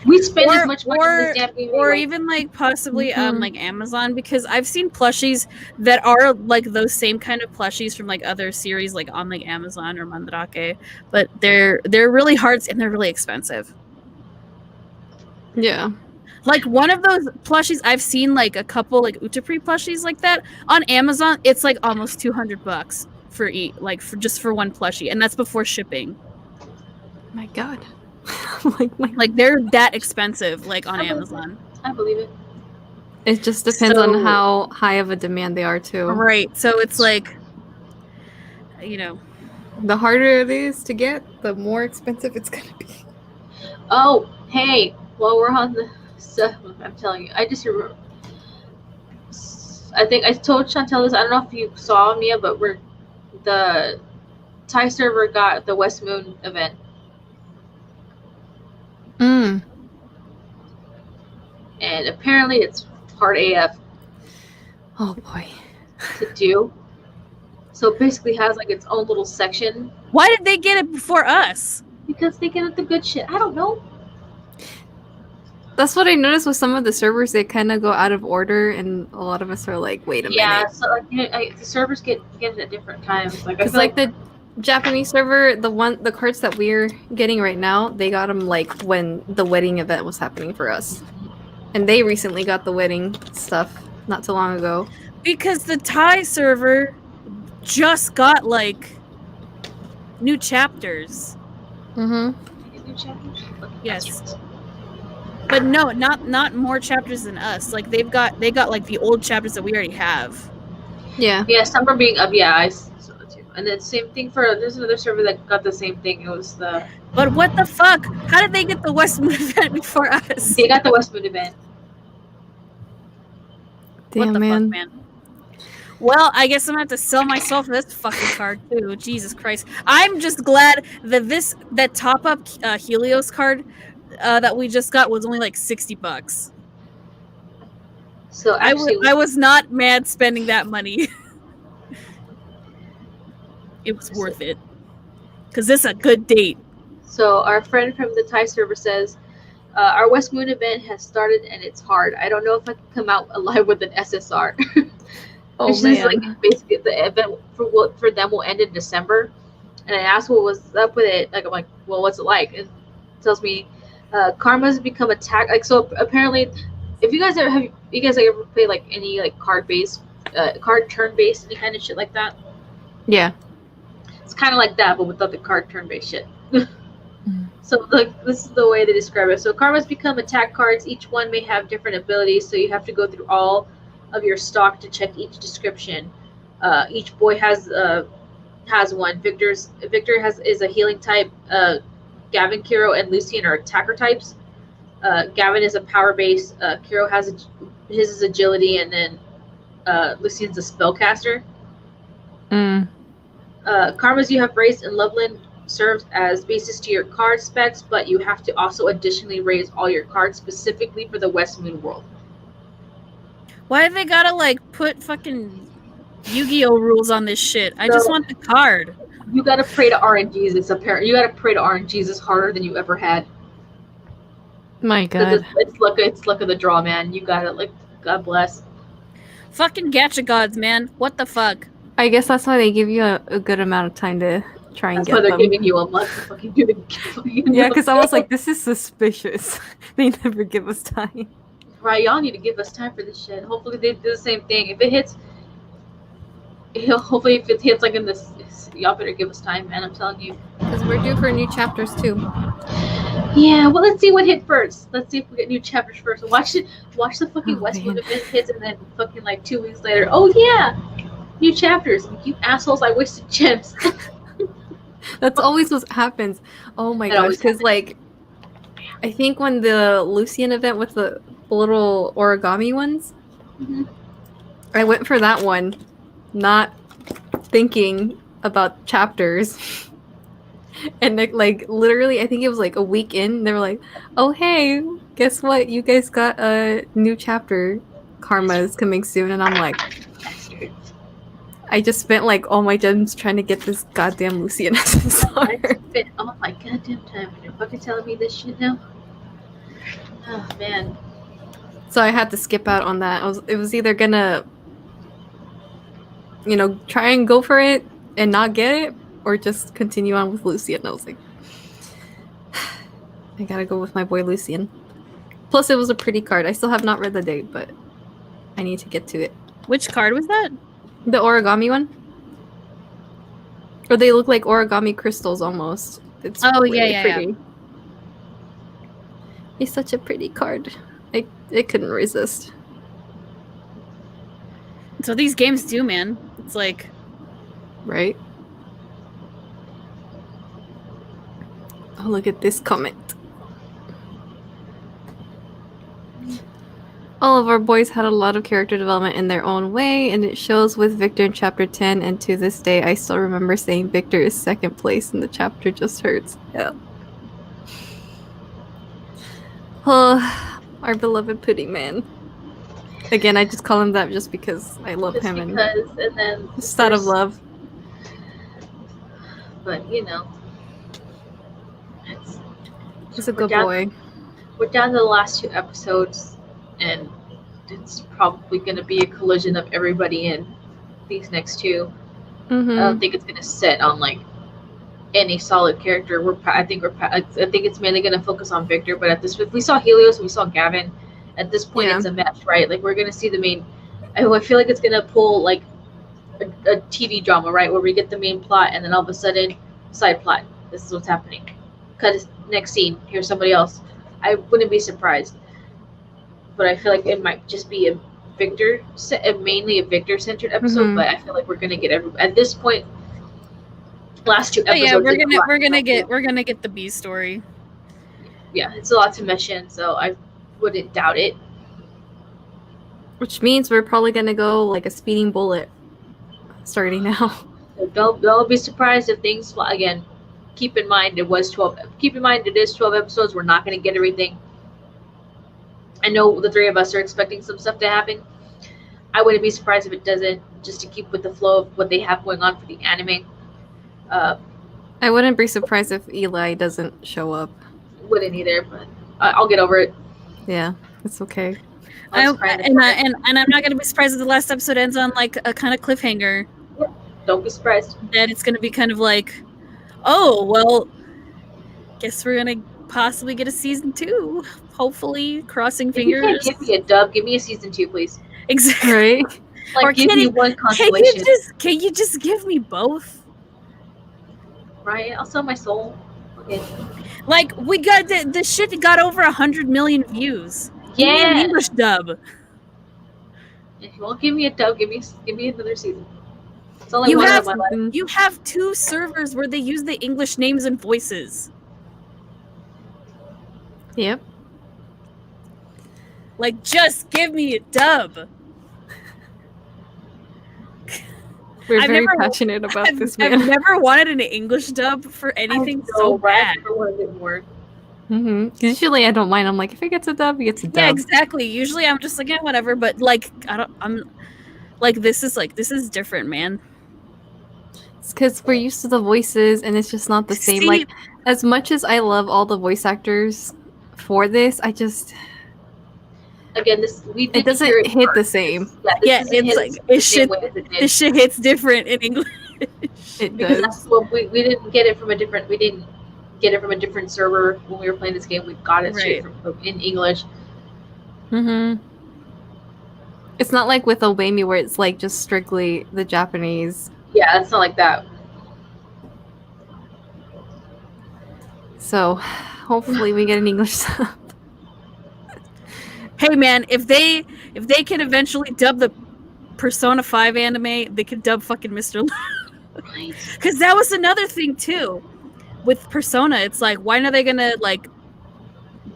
We spend as much money on this damn game or anyway. even like possibly Mhm. like Amazon, because I've seen plushies that are like those same kind of plushies from like other series like on like Amazon or Mandrake, but they're really hard and they're really expensive. Yeah. Like one of those plushies, I've seen like a couple like Utapri plushies like that on Amazon. It's like almost $200 for just for one plushie, and that's before shipping. My God. Like they're that expensive, like on I believe Amazon. I believe it. It just depends on So- how high of a demand they are too. Right. So it's like, you know, The harder it is to get, the more expensive it's gonna be. Oh, hey, while we're on the stuff, I'm telling you, I just remember. I think I told Chantel this. I don't know if you saw Mia, but the Thai server got the West Moon event, Mm. and apparently it's hard AF Oh boy. to do. So it basically has like its own little section why did they get it before us? because they get the good shit. I don't know. That's what I noticed with some of the servers. They kind of go out of order, and a lot of us are like, "Wait a Yeah, minute." so like the servers get it at different times. Like I Because feel like the Japanese server, the cards that we're getting right now, they got them like when the wedding event was happening for us, and they recently got the wedding stuff not too long ago. Because the Thai server just got like new chapters. Mm-hmm. Yes. But no, not more chapters than us. Like they got like the old chapters that we already have. Yeah. Yeah, some are being up. Yeah, I saw it too. And then same thing there's another server that got the same thing. It was But what the fuck? How did they get the West Moon event before us? they got the West Moon event. Damn, What the man. fuck, man? Well, I guess I'm gonna have to sell myself this fucking card too. Jesus Christ! I'm just glad that that top up Helios card that we just got was only like $60. So actually, I was not mad spending that money. It was worth it because this is a good date. so our friend from the Thai server says, our West Moon event has started and it's hard. I don't know if I can come out alive with an SSR. Oh Which is man. like basically the event for them will end in December. And I asked what was up with it. Like I'm like, well, what's it like? It tells me karma's become attack. Like so, apparently, if you guys ever play like any like card turn based, any kind of shit like that? Yeah. It's kind of like that, but without the card turn based shit. So like this is the way they describe it. So karma's become attack cards. Each one may have different abilities, so you have to go through all of your stock to check each description. Each boy has one. Victor is a healing type. Gavin, Kiro, and Lucian are attacker types. Gavin is a power base. Kiro has his is agility, and then Lucian's a spellcaster. Mm. Karmas you have raised in Loveland serves as basis to your card specs, but you have to also additionally raise all your cards specifically for the West Moon world. Why do they gotta like put fucking Yu-Gi-Oh rules on this shit? I just So- want the card. You gotta pray to RNGs. It's apparent. You gotta pray to RNGs. It's harder than you ever had. My 'Cause God. It's luck of the draw, man. You gotta like. God bless. Fucking gacha gods, man. What the fuck? I guess that's why they give you a good amount of time to try and That's why get they're them. giving you a month to fucking do the. Yeah, because I was like, this is suspicious. They never give us time. Right, y'all need to give us time for this shit. Hopefully they do the same thing. If it hits, hopefully if it hits like in this, y'all better give us time, man. I'm telling you. Because we're due for new chapters too. Yeah, well, let's see what hit first. Let's see if we get new chapters first. Watch the fucking Oh, Westwood man. event hits, and then fucking like 2 weeks later, oh yeah, new chapters. You assholes! I wasted gems. That's always what happens. Oh my It gosh, always because like, I think when the Lucian event with the little origami ones, Mhm. I went for that one, not thinking about chapters. And like literally, I think it was like a week in. They were like, "Oh hey, guess what? You guys got a new chapter. Karma is coming soon." And I'm like, Bastards. I just spent like all my gems trying to get this goddamn Lucian I SSR. spent all my goddamn time and you're fucking telling me this shit now? Oh man. So I had to skip out on that. It was either gonna, try and go for it and not get it, or just continue on with Lucian. I was like, I gotta go with my boy Lucian. Plus, it was a pretty card. I still have not read the date, but I need to get to it. Which card was that? The origami one? Or they look like origami crystals almost. It's yeah. pretty. It's such a pretty card. I couldn't resist. So these games do, man. It's like, Right? Oh, look at this comment. All of our boys had a lot of character development in their own way, and it shows with Victor in chapter 10, and to this day I still remember saying Victor is second place and the chapter just hurts. Yeah. Oh, our beloved Pudding Man. Again, I just call him that just because I love Just him because, and then just out of there's- love. But you know, He's a we're good down- boy. We're down to the last 2 episodes, and it's probably going to be a collision of everybody in these next 2. I Mm-hmm. don't think it's going to set on like any solid character. I think it's mainly going to focus on Victor. But we saw Helios, we saw Gavin. At this point, Yeah. it's a match, right? Like we're going to see the main. I feel like it's going to pull like a TV drama, right, where we get the main plot, and then all of a sudden, side plot. This is what's happening. Cut next scene. Here's somebody else. I wouldn't be surprised. But I feel like it might just be mainly a Victor-centered episode. Mhm. But I feel like we're gonna get at this point. Last 2 oh episodes. yeah, we're it's a lot gonna to- get the B story. Yeah, it's a lot to mesh in, so I wouldn't doubt it. Which means we're probably gonna go like a speeding bullet starting now. So don't be surprised if things again. Keep in mind it was 12. Keep in mind it is 12 episodes. We're not gonna get everything. I know the 3 of us are expecting some stuff to happen. I wouldn't be surprised if it doesn't, just to keep with the flow of what they have going on for the anime. I wouldn't be surprised if Eli doesn't show up. Wouldn't either, but I'll get over it. Yeah, it's okay. I'm just And I'm not gonna be surprised if the last episode ends on like a kind of cliffhanger. Don't be surprised. That it's gonna be kind of like, oh well, guess we're gonna possibly get a season 2. Hopefully, crossing If you can't fingers. give me a dub, give me a season 2, please. Exactly. Right? Like Or give can me you- one consolation. Can you just give me both? Right? I'll sell my soul. Okay. Like we got the shit got over 100 million views. Give me an Yeah. English dub. If you won't give me a dub, give me another season. That's all I You want have- in my life. You have 2 servers where they use the English names and voices. Yep. Like, just give me a dub. We're I've very never- passionate about I've, this I've man. never wanted an English dub for anything I know, so right? I bad. never wanted it more. Usually I don't mind. I'm like, if it gets a dub, it gets a dub. Yeah, exactly. Usually I'm just like, yeah, whatever. But like, I'm like, this is different, man. It's because we're used to the voices and it's just not the same. See- Like, as much as I love all the voice actors for this, Again, we didn't it doesn't hear hit the first. same. Yeah, doesn't it's hit like, the it same should- way as it did. This shit hits different in English. It Because does. that's what we didn't get it from a different. We didn't get it from a different server when we were playing this game. We got it straight from in English. It's not like with Obey where it's like just strictly the Japanese. Yeah, it's not like that. So hopefully we get an English sub. Hey man, if they can eventually dub the Persona 5 anime, they could dub fucking Mr. Right. Because that was another thing too. With Persona, it's like, why are they gonna like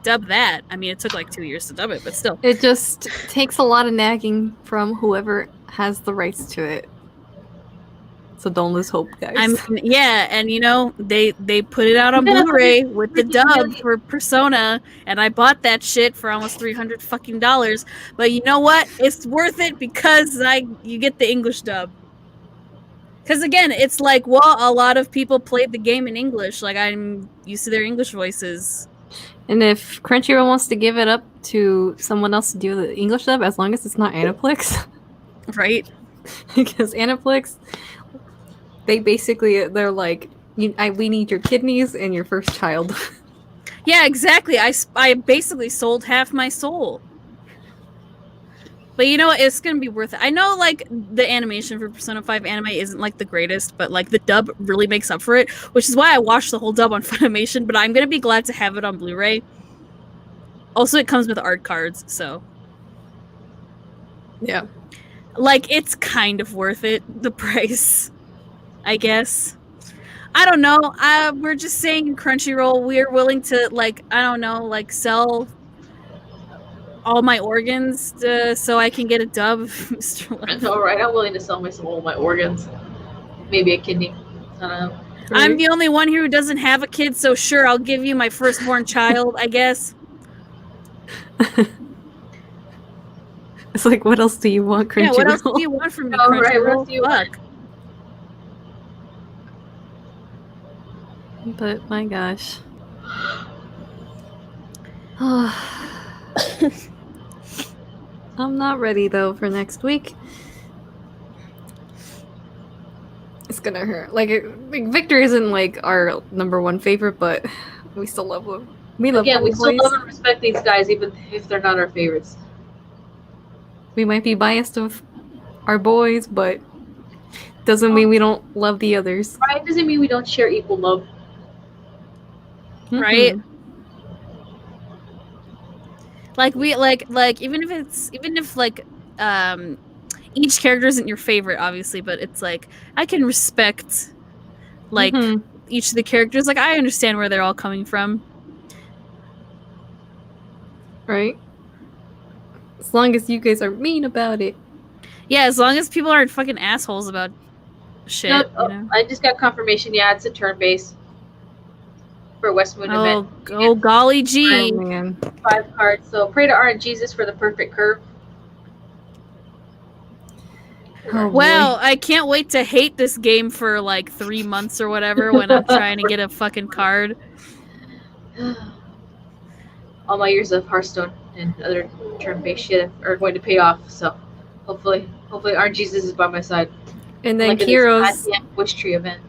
dub that? I mean, it took like 2 years to dub it, but still. It just takes a lot of nagging from whoever has the rights to it. So don't lose hope, guys. I mean, yeah, and you know, they put it out on Blu-ray with the dub for Persona, and I bought that shit for almost $300 fucking dollars. But you know what? It's worth it because you get the English dub. Because again, it's like, well, a lot of people played the game in English. Like, I'm used to their English voices. And if Crunchyroll wants to give it up to someone else to do the English dub, as long as it's not Aniplex. Right? Because Aniplex, they're like, we need your kidneys and your first child. Yeah, exactly. I basically sold half my soul. But you know what? It's gonna be worth it. I know, like, the animation for Persona 5 anime isn't, like, the greatest, but, like, the dub really makes up for it, which is why I watched the whole dub on Funimation, but I'm gonna be glad to have it on Blu-ray. Also, it comes with art cards, so... Yeah. Like, it's kind of worth it, the price, I guess. I don't know. We're just saying Crunchyroll, we're willing to, like, I don't know, like, sell all my organs so I can get a dub of Mr. Love. I know, right? I'm willing to sell my soul, my organs. Maybe a kidney. I don't know. I'm the only one here who doesn't have a kid, so sure, I'll give you my firstborn child, I guess. It's like, what else do you want, Crunchyroll? Yeah, what else do you want from me, Oh, right, Crunchyroll? what else do you want? Fuck. But my gosh. I'm not ready though for next week. It's gonna hurt. Like Victor isn't like our #1 favorite, but we still love him. We love Yeah, we still boys. love and respect these guys, even if they're not our favorites. We might be biased of our boys, but doesn't mean we don't love the others. Right? Doesn't mean we don't share equal love. Right? Mhm. Like we like even if like each character isn't your favorite, obviously, but it's like I can respect like Mhm. each of the characters. Like I understand where they're all coming from. Right? As long as you guys are mean about it. Yeah, as long as people aren't fucking assholes about shit. No, You know? I just got confirmation. Yeah, it's a turn base for Westwood event. Oh golly gee. Oh man. 5 cards. So pray to Art Jesus for the perfect curve. Oh, Well, I can't wait to hate this game for like 3 months or whatever when I'm trying to get a fucking card. All my years of Hearthstone and other turn-based shit are going to pay off. So hopefully Art Jesus is by my side. And then Like in this Kiro's goddamn Wish Tree event.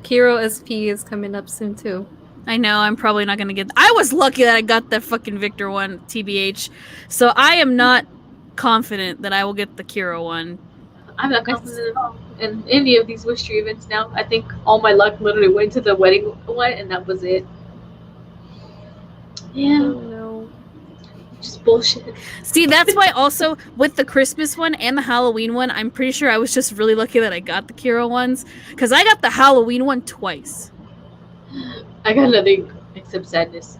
Kiro SP is coming up soon too. I know, I'm probably not gonna get... I was lucky that I got the fucking Victor one, TBH. So I am not confident that I will get the Kiro one. I'm not confident at all in any of these Wish Tree events now. I think all my luck literally went to the wedding one, and that was it. Yeah, no. just bullshit. See, that's why also with the Christmas one and the Halloween one, I'm pretty sure I was just really lucky that I got the Kiro ones. Because I got the Halloween one twice. I got nothing except sadness.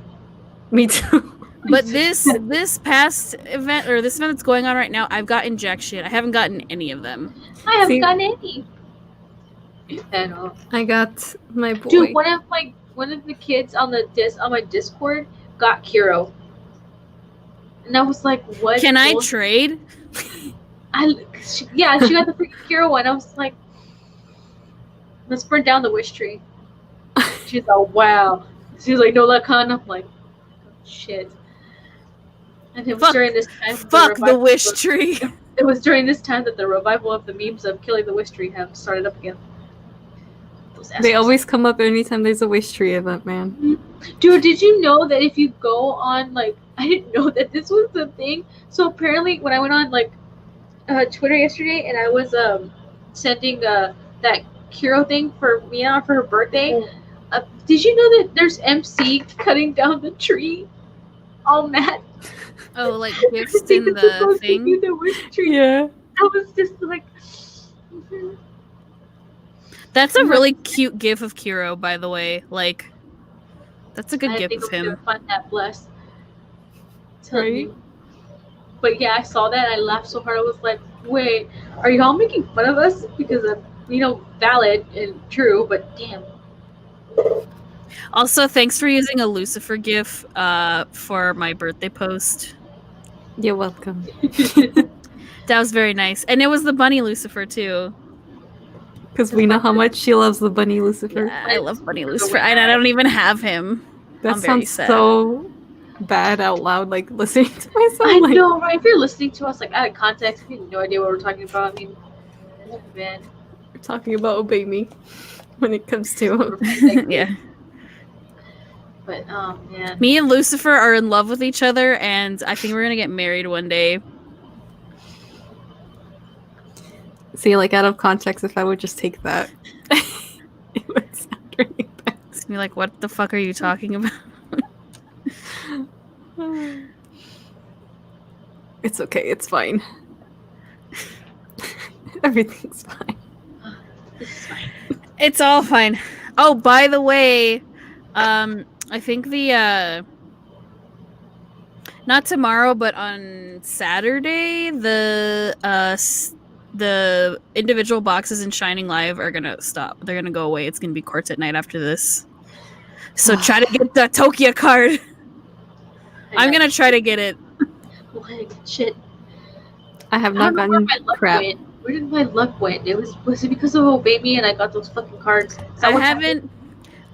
Me too. But this past event, or this event that's going on right now, I've gotten jack shit. I haven't gotten any of them. I haven't See- gotten any. At all. I got my boy. Dude, one of the kids on my Discord got Kiro, and I was like, "What? Can I bullshit?" trade? She got the freaking Kiro one. I was like, "Let's burn down the wish tree." She's like, "Wow." She was like, "No luck, huh?" And I'm like, "Shit." And it was Fuck- during this time. Fuck the revival wish of- tree. It was during this time that the revival of the memes of killing the wish tree have started up again. Those They assholes. always come up anytime there's a wish tree event, man. Dude, did you know that if you go on, like, I didn't know that this was the thing. So apparently when I went on, like, Twitter yesterday and I was sending that Kiro thing for Mia for her birthday, did you know that there's MC cutting down the tree? All mad. Oh, like gifts Because he in was the supposed to do thing? the wish tree. Yeah. I was just like, That's a really cute gif of Kiro, by the way. Like, that's a good I gif think of I'm him. gonna find that blessed. Tell Right? you. But yeah, I saw that and I laughed so hard. I was like, Wait, are y'all making fun of us because of valid and true? But damn. Also, thanks for using a Lucifer GIF for my birthday post. You're welcome. That was very nice, and it was the bunny Lucifer too. Because we know how much she loves the bunny Lucifer. Yeah, I love bunny Lucifer, and I don't even have him. That I'm very sounds sad. so bad out loud, like listening to myself. I like, know, right? If you're listening to us like out of context, you have no idea what we're talking about. I mean, man. We're talking about Obey Me when it comes to Yeah. But man. Me and Lucifer are in love with each other, and I think we're gonna get married one day. See, like out of context, if I would just take that, it would sound really bad. It's gonna be like, what the fuck are you talking about? It's okay. It's fine. Everything's fine. This is fine. It's all fine. Oh, by the way, I think the not tomorrow, but on Saturday, the individual boxes in Shining Live are gonna stop. They're gonna go away. It's gonna be Quartz at Night after this. So try to get the Tokia card. I'm gonna try to get it. What? Shit. I have I not don't know where gotten my luck crap. went. Where did my luck went? Was it because of Obey Me and I got those fucking cards? Is that I what haven't.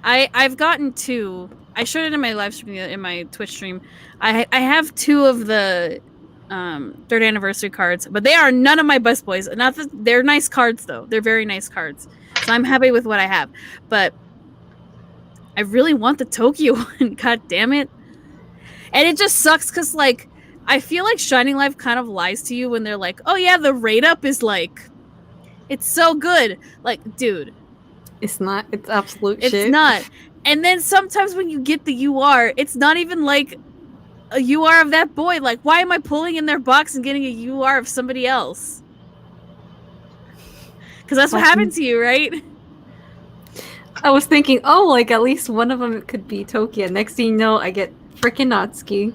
I've gotten 2. I showed it in my live stream, in my Twitch stream. I have 2 of the 3rd anniversary cards, but they are none of my best boys. Not that they're nice cards though. They're very nice cards. So I'm happy with what I have. But I really want the Tokyo one. God damn it. And it just sucks because like I feel like Shining Life kind of lies to you when they're like, oh yeah, the rate up is like it's so good. Like, dude. It's not. It's absolute It's shit. not. And then sometimes when you get the UR, it's not even like a UR of that boy. Like, why am I pulling in their box and getting a UR of somebody else? Because that's what happened to you, right? I was thinking, oh, like at least one of them could be Tokia. Next thing you know, I get freaking Natsuki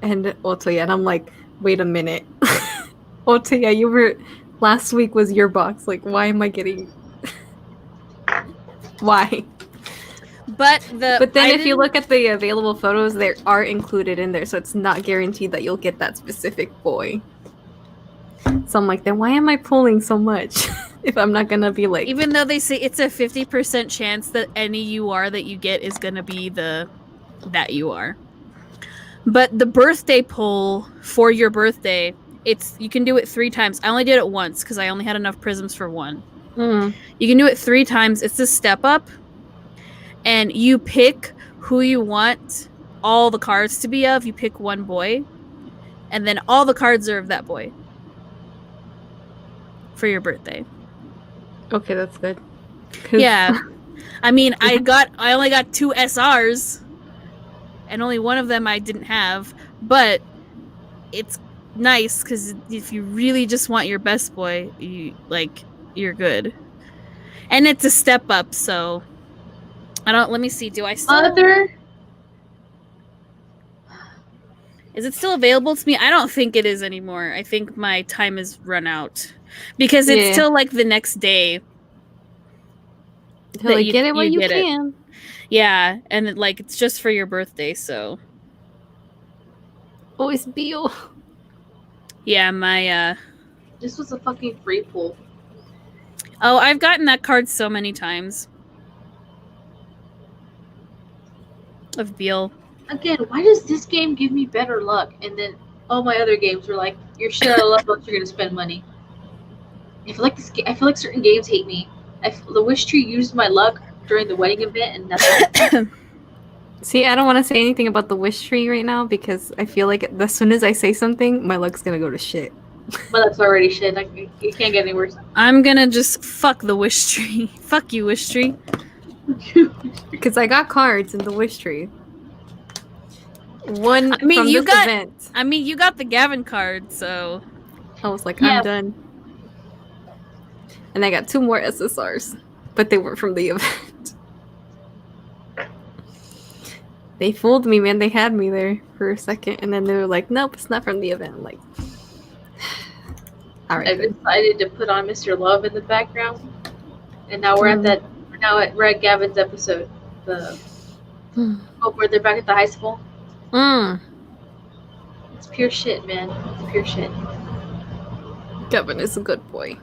and Otoya, and I'm like, wait a minute, Otoya, you were last week was your box. Like, why am I getting? Why? But then if you look at the available photos, they are included in there, so it's not guaranteed that you'll get that specific boy. So I'm like, then why am I pulling so much if I'm not gonna be like? even though they say it's a 50% chance that any UR that you get is gonna be that UR. But the birthday pull for your birthday, you can do it 3 times. I only did it once because I only had enough prisms for 1. You can do it 3 times. It's a step up. And you pick who you want all the cards to be of. You pick one boy. And then all the cards are of that boy. For your birthday. Okay, that's good. Yeah. I mean, I only got 2 SRs. And only one of them I didn't have. But it's nice because if you really just want your best boy, you're good. And it's a step up, so let me see, do I still Is it still available to me? I don't think it is anymore. I think my time has run out. Because it's still like the next day. That like, get it when you can. Yeah, and it's just for your birthday, so. Oh, it's Beal. Yeah, my This was a fucking free pull. Oh, I've gotten that card so many times. Of Beal. Again, why does this game give me better luck? And then all my other games were like, you're shit out of luck, but you're gonna spend money. I feel like certain games hate me. The Wish Tree used my luck during the wedding event and nothing. See, I don't want to say anything about the Wish Tree right now because I feel like as soon as I say something, my luck's gonna go to shit. My luck's already shit. Like, you can't get any worse. I'm gonna just fuck the Wish Tree. Fuck you, Wish Tree. Because I got cards in the Wish Tree. One I mean, from you this got. event. I mean, you got the Gavin card, so. I was like, I'm done. And I got 2 more SSRs, but they weren't from the event. They fooled me, man. They had me there for a second, and then they were like, "Nope, it's not from the event." I'm like, All right. I Good. decided to put on Mr. Love in the background, and now we're at Gavin's episode. Where they're back at the high school. It's pure shit, man. It's pure shit. Gavin is a good boy.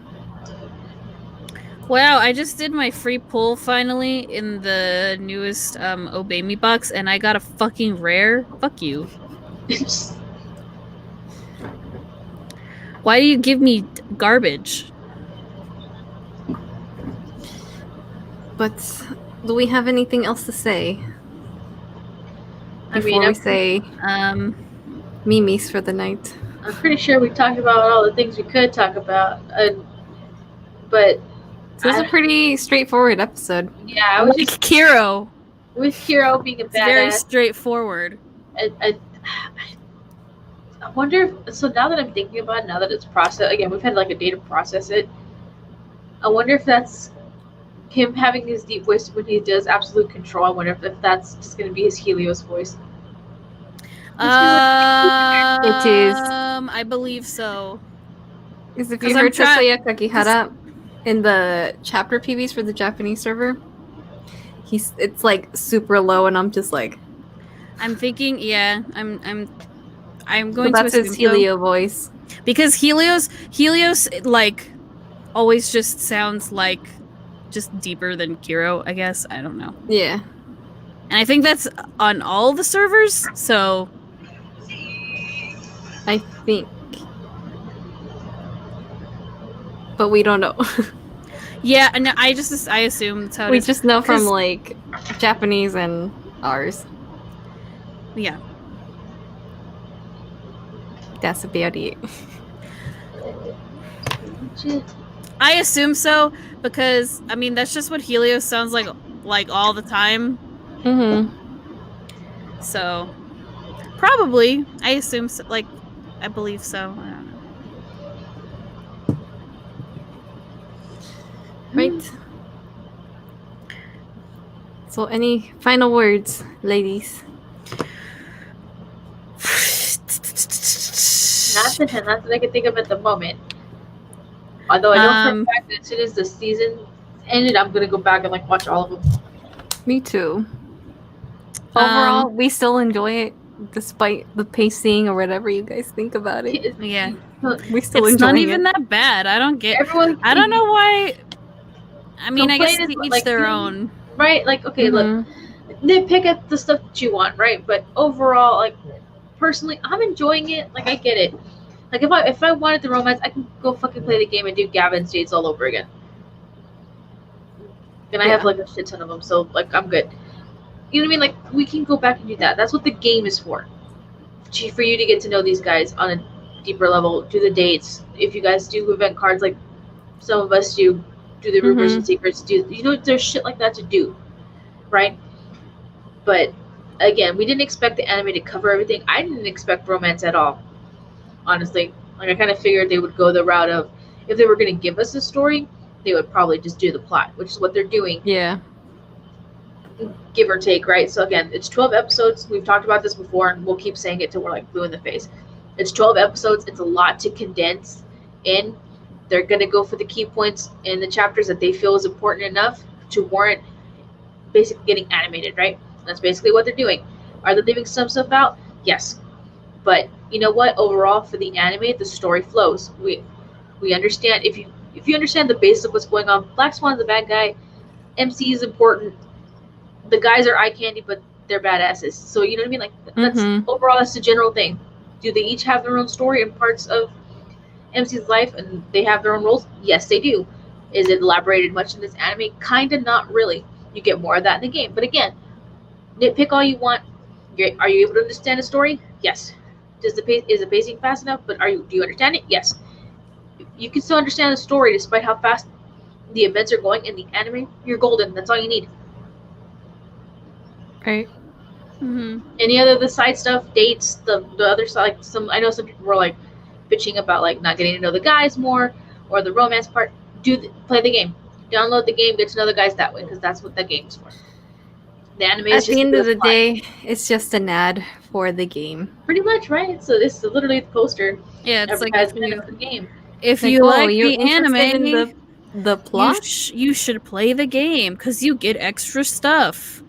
Wow, I just did my free pull finally in the newest Obey Me box, and I got a fucking rare. Fuck you. Why do you give me garbage? But do we have anything else to say before we say Mimi's for the night? I'm pretty sure we talked about all the things we could talk about, but So it was a pretty straightforward episode. yeah, I was just Kiro. with Kiro being a It's very badass. straightforward. I wonder if, so now that I'm thinking about it, now that it's processed, again, we've had like a day to process it. I wonder if that's him having his deep voice when he does absolute control. I wonder if that's just going to be his Helios voice. It is. I believe so. Because if you 'Cause I'm heard try- Tatsuya Kakihara in the chapter PVs for the Japanese server, it's like super low, and I'm just like, I'm thinking, yeah, I'm so going that's to his assume Helio voice. because Helios like always just sounds like just deeper than Kiro, I guess. I don't know. Yeah. And I think that's on all the servers, so I think. But we don't know. yeah, and I assume that's how it We is. just know from 'Cause- like Japanese and ours. Yeah. That's about it. I assume so because I mean that's just what Helios sounds like all the time. Mm-hmm. So probably I assume so, like I believe so. I don't know. Right. So any final words, ladies? Not that I can think of at the moment. Although I know for a fact that as soon as the season ended, I'm gonna go back and like watch all of them. Me too. Overall, we still enjoy it despite the pacing or whatever you guys think about it. Yeah. We still It's enjoy not it. even that bad. I don't get Everyone, I don't know why. I mean, I guess Complain is to each like- their own. right? Like, okay, look, Mhm. nitpick at the stuff that you want, right? But overall, like, personally, I'm enjoying it. Like, I get it. Like, if I wanted the romance, I can go fucking play the game and do Gavin's dates all over again. And I have Yeah. like a shit ton of them, so like I'm good. You know what I mean? Like, we can go back and do that. That's what the game is for. For you to get to know these guys on a deeper level, do the dates. If you guys do event cards, like some of us do the rumors and secrets, there's shit like that to do, right? But again, we didn't expect the anime to cover everything. I didn't expect romance at all, honestly. Like, I kind of figured they would go the route of, if they were going to give us a story, they would probably just do the plot, which is what they're doing, Yeah. give or take, right? So again, it's 12 episodes. We've talked about this before, and we'll keep saying it till we're like blue in the face. It's 12 episodes. It's a lot to condense in. They're going to go for the key points in the chapters that they feel is important enough to warrant basically getting animated, right? That's basically what they're doing. Are they leaving some stuff out? Yes. But you know what? Overall, for the anime, the story flows. We understand, if you understand the base of what's going on, Black Swan's the bad guy, MC is important, the guys are eye candy, but they're badasses. So you know what I mean? Like, that's overall, that's the general thing. Do they each have their own story and parts of MC's life, and they have their own roles? Yes, they do. Is it elaborated much in this anime? Kinda, not really. You get more of that in the game. But again, nitpick all you want. Are you able to understand the story? Yes. Is the pacing fast enough? But do you understand it? Yes. You can still understand the story despite how fast the events are going in the anime. You're golden. That's all you need. Right. Mm-hmm. Any other the side stuff, dates, the other side, like I know some people were like bitching about like not getting to know the guys more, or the romance part. Play the game. Download the game, get to know the guys that way, because that's what the game's for. The anime is At just the end of the plot. day, it's just an ad for the game. Pretty much, right? So this is literally the poster Yeah, it's like if advertisement you, of the game. If Like, you oh, like you're the interested anime, in the plot? you should play the game because you get extra stuff.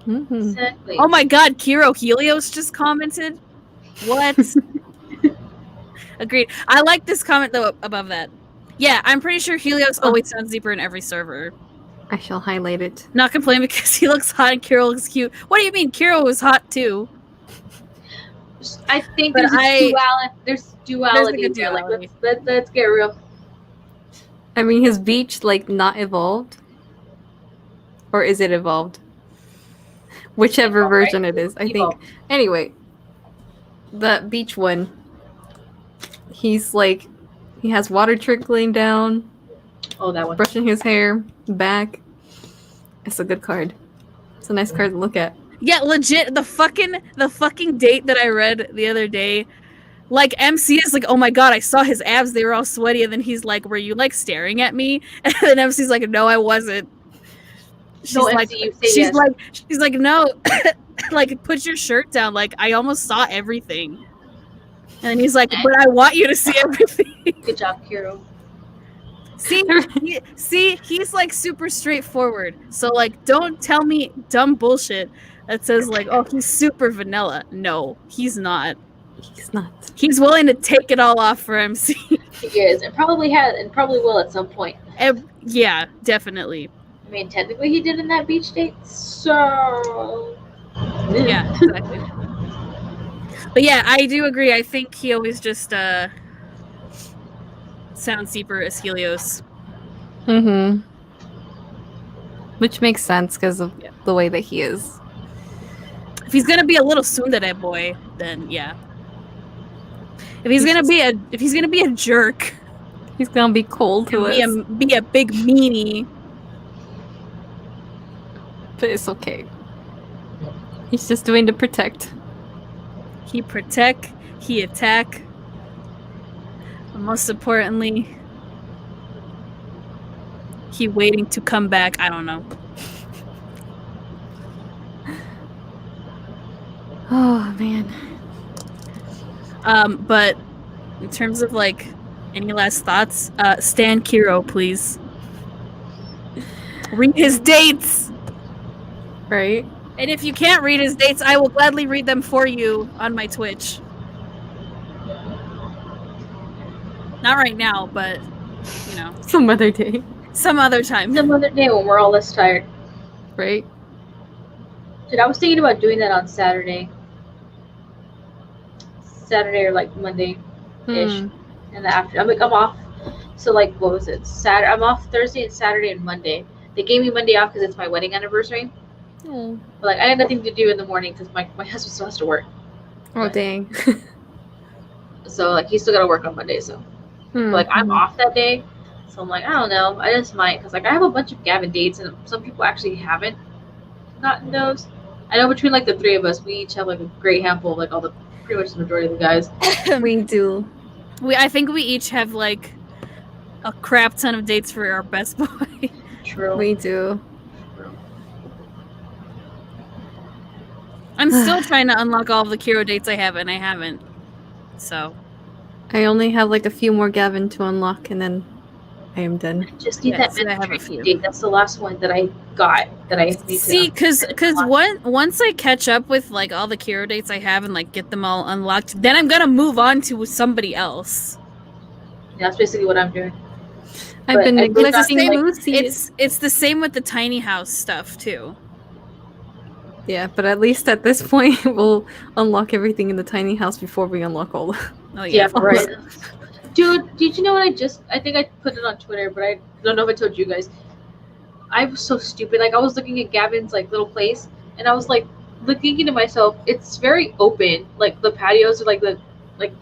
Mm-hmm. Exactly. Oh my god, Kiro Helios just commented. What? Agreed. I like this comment though above that. Yeah, I'm pretty sure Helios always sounds deeper in every server. I shall highlight it. Not complaining because he looks hot and Kiro looks cute. What do you mean? Kiro was hot too. I think But there's duality good there. duality. Like let's get real. I mean, his beach, like, not evolved? Or is it evolved? Whichever Evolved, right? version it is, I think. Evolved. Anyway, the beach one, he's like, he has water trickling down, Oh, that one. brushing his hair back. It's a good card. It's a nice card to look at. Yeah, legit. The fucking date that I read the other day, like MC is like, oh my god, I saw his abs. They were all sweaty, and then he's like, were you like staring at me? And then MC's like, no, I wasn't. She's No, like, MC, you say yes. she's like, no, like put your shirt down. Like I almost saw everything. And then he's like, but I want you to see everything. Good job, Kiro. See, he's like super straightforward. So like, don't tell me dumb bullshit that says like, oh, he's super vanilla. No, he's not. He's not. He's willing to take it all off for MC. He is, and probably has, and probably will at some point. Yeah, definitely. I mean, technically, he did in that beach date, so Yeah, exactly. But yeah, I do agree. I think he always just sounds deeper as Helios. Mm-hmm. Which makes sense because of the way that he is. If he's gonna be a little tsundere boy, then yeah. If he's gonna be a jerk, he's gonna be cold to us. Be a big meanie. But it's okay. He's just doing to protect. He protect, he attack. And most importantly, he waiting to come back. I don't know. Oh man. But in terms of like any last thoughts, Stan Kiro, please. Read his dates. Right? And if you can't read his dates, I will gladly read them for you on my Twitch. Not right now, but you know, some other day. Some other time. some other day when we're all less tired. Right? Dude, I was thinking about doing that on Saturday or like Monday-ish in the afternoon. I'm off. So like, what was it? Saturday. I'm off Thursday and Saturday and Monday. They gave me Monday off because it's my wedding anniversary. But like, I had nothing to do in the morning because my husband still has to work. Oh dang. So like, he's still got to work on Monday. So but, like, I'm off that day. So I'm like, I don't know. I just might because like I have a bunch of Gavin dates and some people actually haven't gotten those. I know between like the three of us, we each have like a great handful of like all the pretty much the majority of the guys. We do. I think we each have like a crap ton of dates for our best boy. True. We do. I'm still trying to unlock all of the Kiro dates I have, and I haven't. So I only have like a few more Gavin to unlock and then I am done. Just need Yes, that I have a mental few. date. That's the last one that I got that I need see, to. because once I catch up with like all the Kiro dates I have and like get them all unlocked, then I'm gonna move on to somebody else. That's basically what I'm doing. I've But been I did not neglecting think, like, Lucy's. It's the same with the tiny house stuff too. Yeah, but at least at this point we'll unlock everything in the tiny house before we unlock all the Oh Yeah, yeah, right. Dude, did you know what I think I put it on Twitter, but I don't know if I told you guys. I was so stupid. Like, I was looking at Gavin's, like, little place, and I was, like, thinking to myself, it's very open. Like, the patios are, like,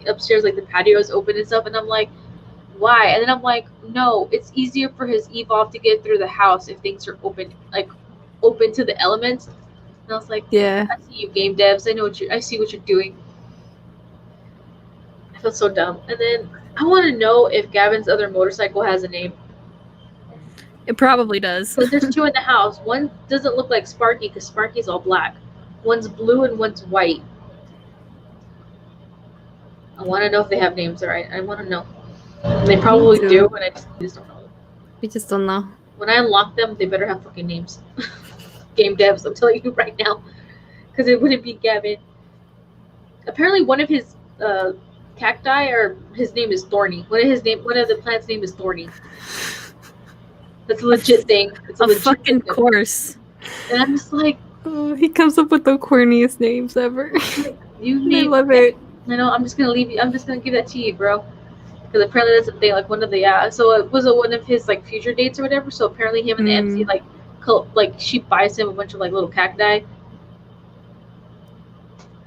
upstairs, like, the patio is open and stuff, and I'm like, why? And then I'm like, no, it's easier for his Evolve to get through the house if things are open, like, open to the elements. And I was like, Yeah. I see you, game devs. I see what you're doing. I feel so dumb. And then I want to know if Gavin's other motorcycle has a name. it probably does. So there's two in the house. One doesn't look like Sparky because Sparky's all black. One's blue and one's white. I want to know if they have names. All right, I want to know. And they probably too. do, and I just don't know. We just don't know. When I unlock them, they better have fucking names. Game devs, I'm telling you right now. Because it wouldn't be Gavin. Apparently one of his cacti, or his name is Thorny. One of the plants' name is Thorny. That's a legit thing. It's a legit fucking thing. course. And I'm just like, Oh, he comes up with the corniest names ever. you I name love it. I know, I'm just gonna leave you. I'm just gonna give that to you, bro. Because apparently that's a thing. Like one of the so it was one of his like future dates or whatever. So apparently him and the MC like she buys him a bunch of like little cacti,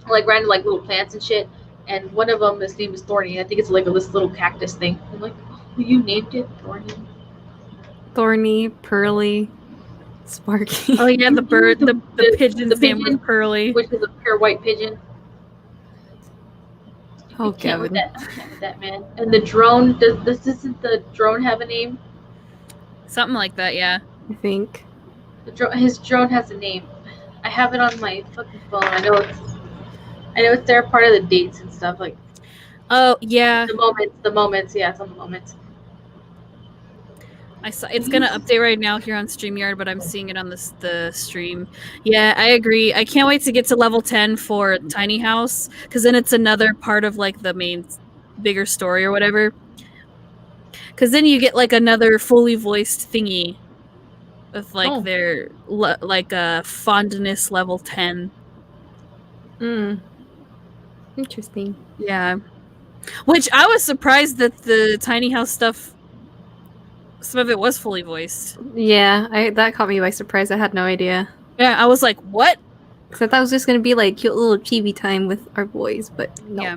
like random like little plants and shit. And one of them, his name is Thorny. I think it's like this little cactus thing. I'm like, oh, you named it Thorny. Thorny, Pearly, Sparky. Oh yeah, the bird, the pigeon's name was Pearly, which is a pure white pigeon. Oh, I can't with Gavin. that. I can't with that, man. And the drone, doesn't the drone have a name? something like that. Yeah. I think. His drone has a name. I have it on my fucking phone. I know it's there, part of the dates and stuff. Like, Oh yeah. the moments. Yeah, it's on the moments. I saw it's gonna update right now here on StreamYard, but I'm seeing it on the stream. Yeah, I agree. I can't wait to get to level 10 for Tiny House, because then it's another part of like the main bigger story or whatever. Because then you get like another fully voiced thingy with like their like a fondness level 10. Interesting. Yeah. Which I was surprised that the Tiny House stuff, some of it was fully voiced. Yeah, that caught me by surprise. I had no idea. Yeah, I was like, what? Because I thought it was just going to be like cute little chibi time with our boys, but no. Yeah.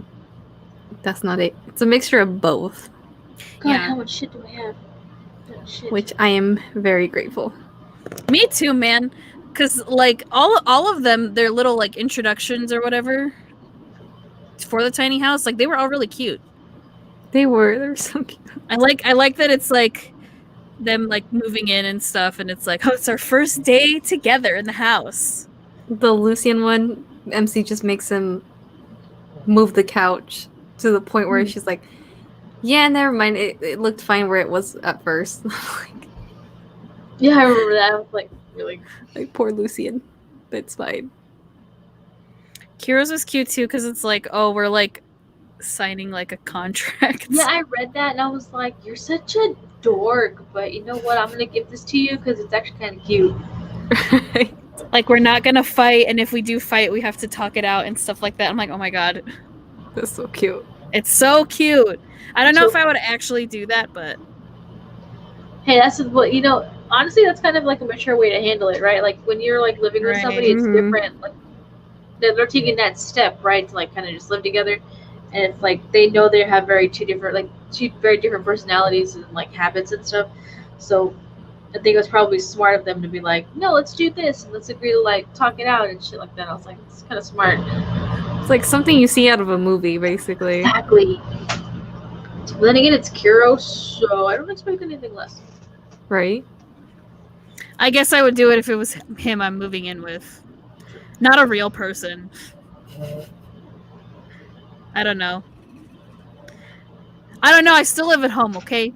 That's not it. It's a mixture of both. God, Yeah. how much shit do I have? Oh, shit. Which I am very grateful. Me too, man. Because like all of them, their little like introductions or whatever for the tiny house, like they were all really cute. They were so cute. I like that it's like them like moving in and stuff, and it's like, oh, it's our first day together in the house. The Lucian one, MC just makes him move the couch to the point where she's like, yeah, never mind. It looked fine where it was at first. Like, Yeah, I remember that. I was like, really? like poor Lucian. That's fine. Kira's was cute too, because it's like, oh, we're like signing like a contract. Yeah, I read that and I was like, you're such a dork, but you know what? I'm gonna give this to you because it's actually kind of cute. Like, we're not gonna fight, and if we do fight, we have to talk it out and stuff like that. I'm like, oh my god, That's so cute. it's so cute. I don't know if I would actually do that, but Hey, that's what, you know, honestly, that's kind of like a mature way to handle it, right? Like when you're like living with Right. somebody, it's Mhm. different. Like they're taking that step, right, to like kind of just live together, and it's like they know they have two very different personalities and like habits and stuff. So I think it was probably smart of them to be like, no, let's do this and let's agree to like talk it out and shit like that. I was like, it's kind of smart. It's like something you see out of a movie, basically. Exactly. But then again, it's Kiro, so I don't expect anything less. Right? I guess I would do it if it was him I'm moving in with, not a real person. I don't know. I still live at home, okay?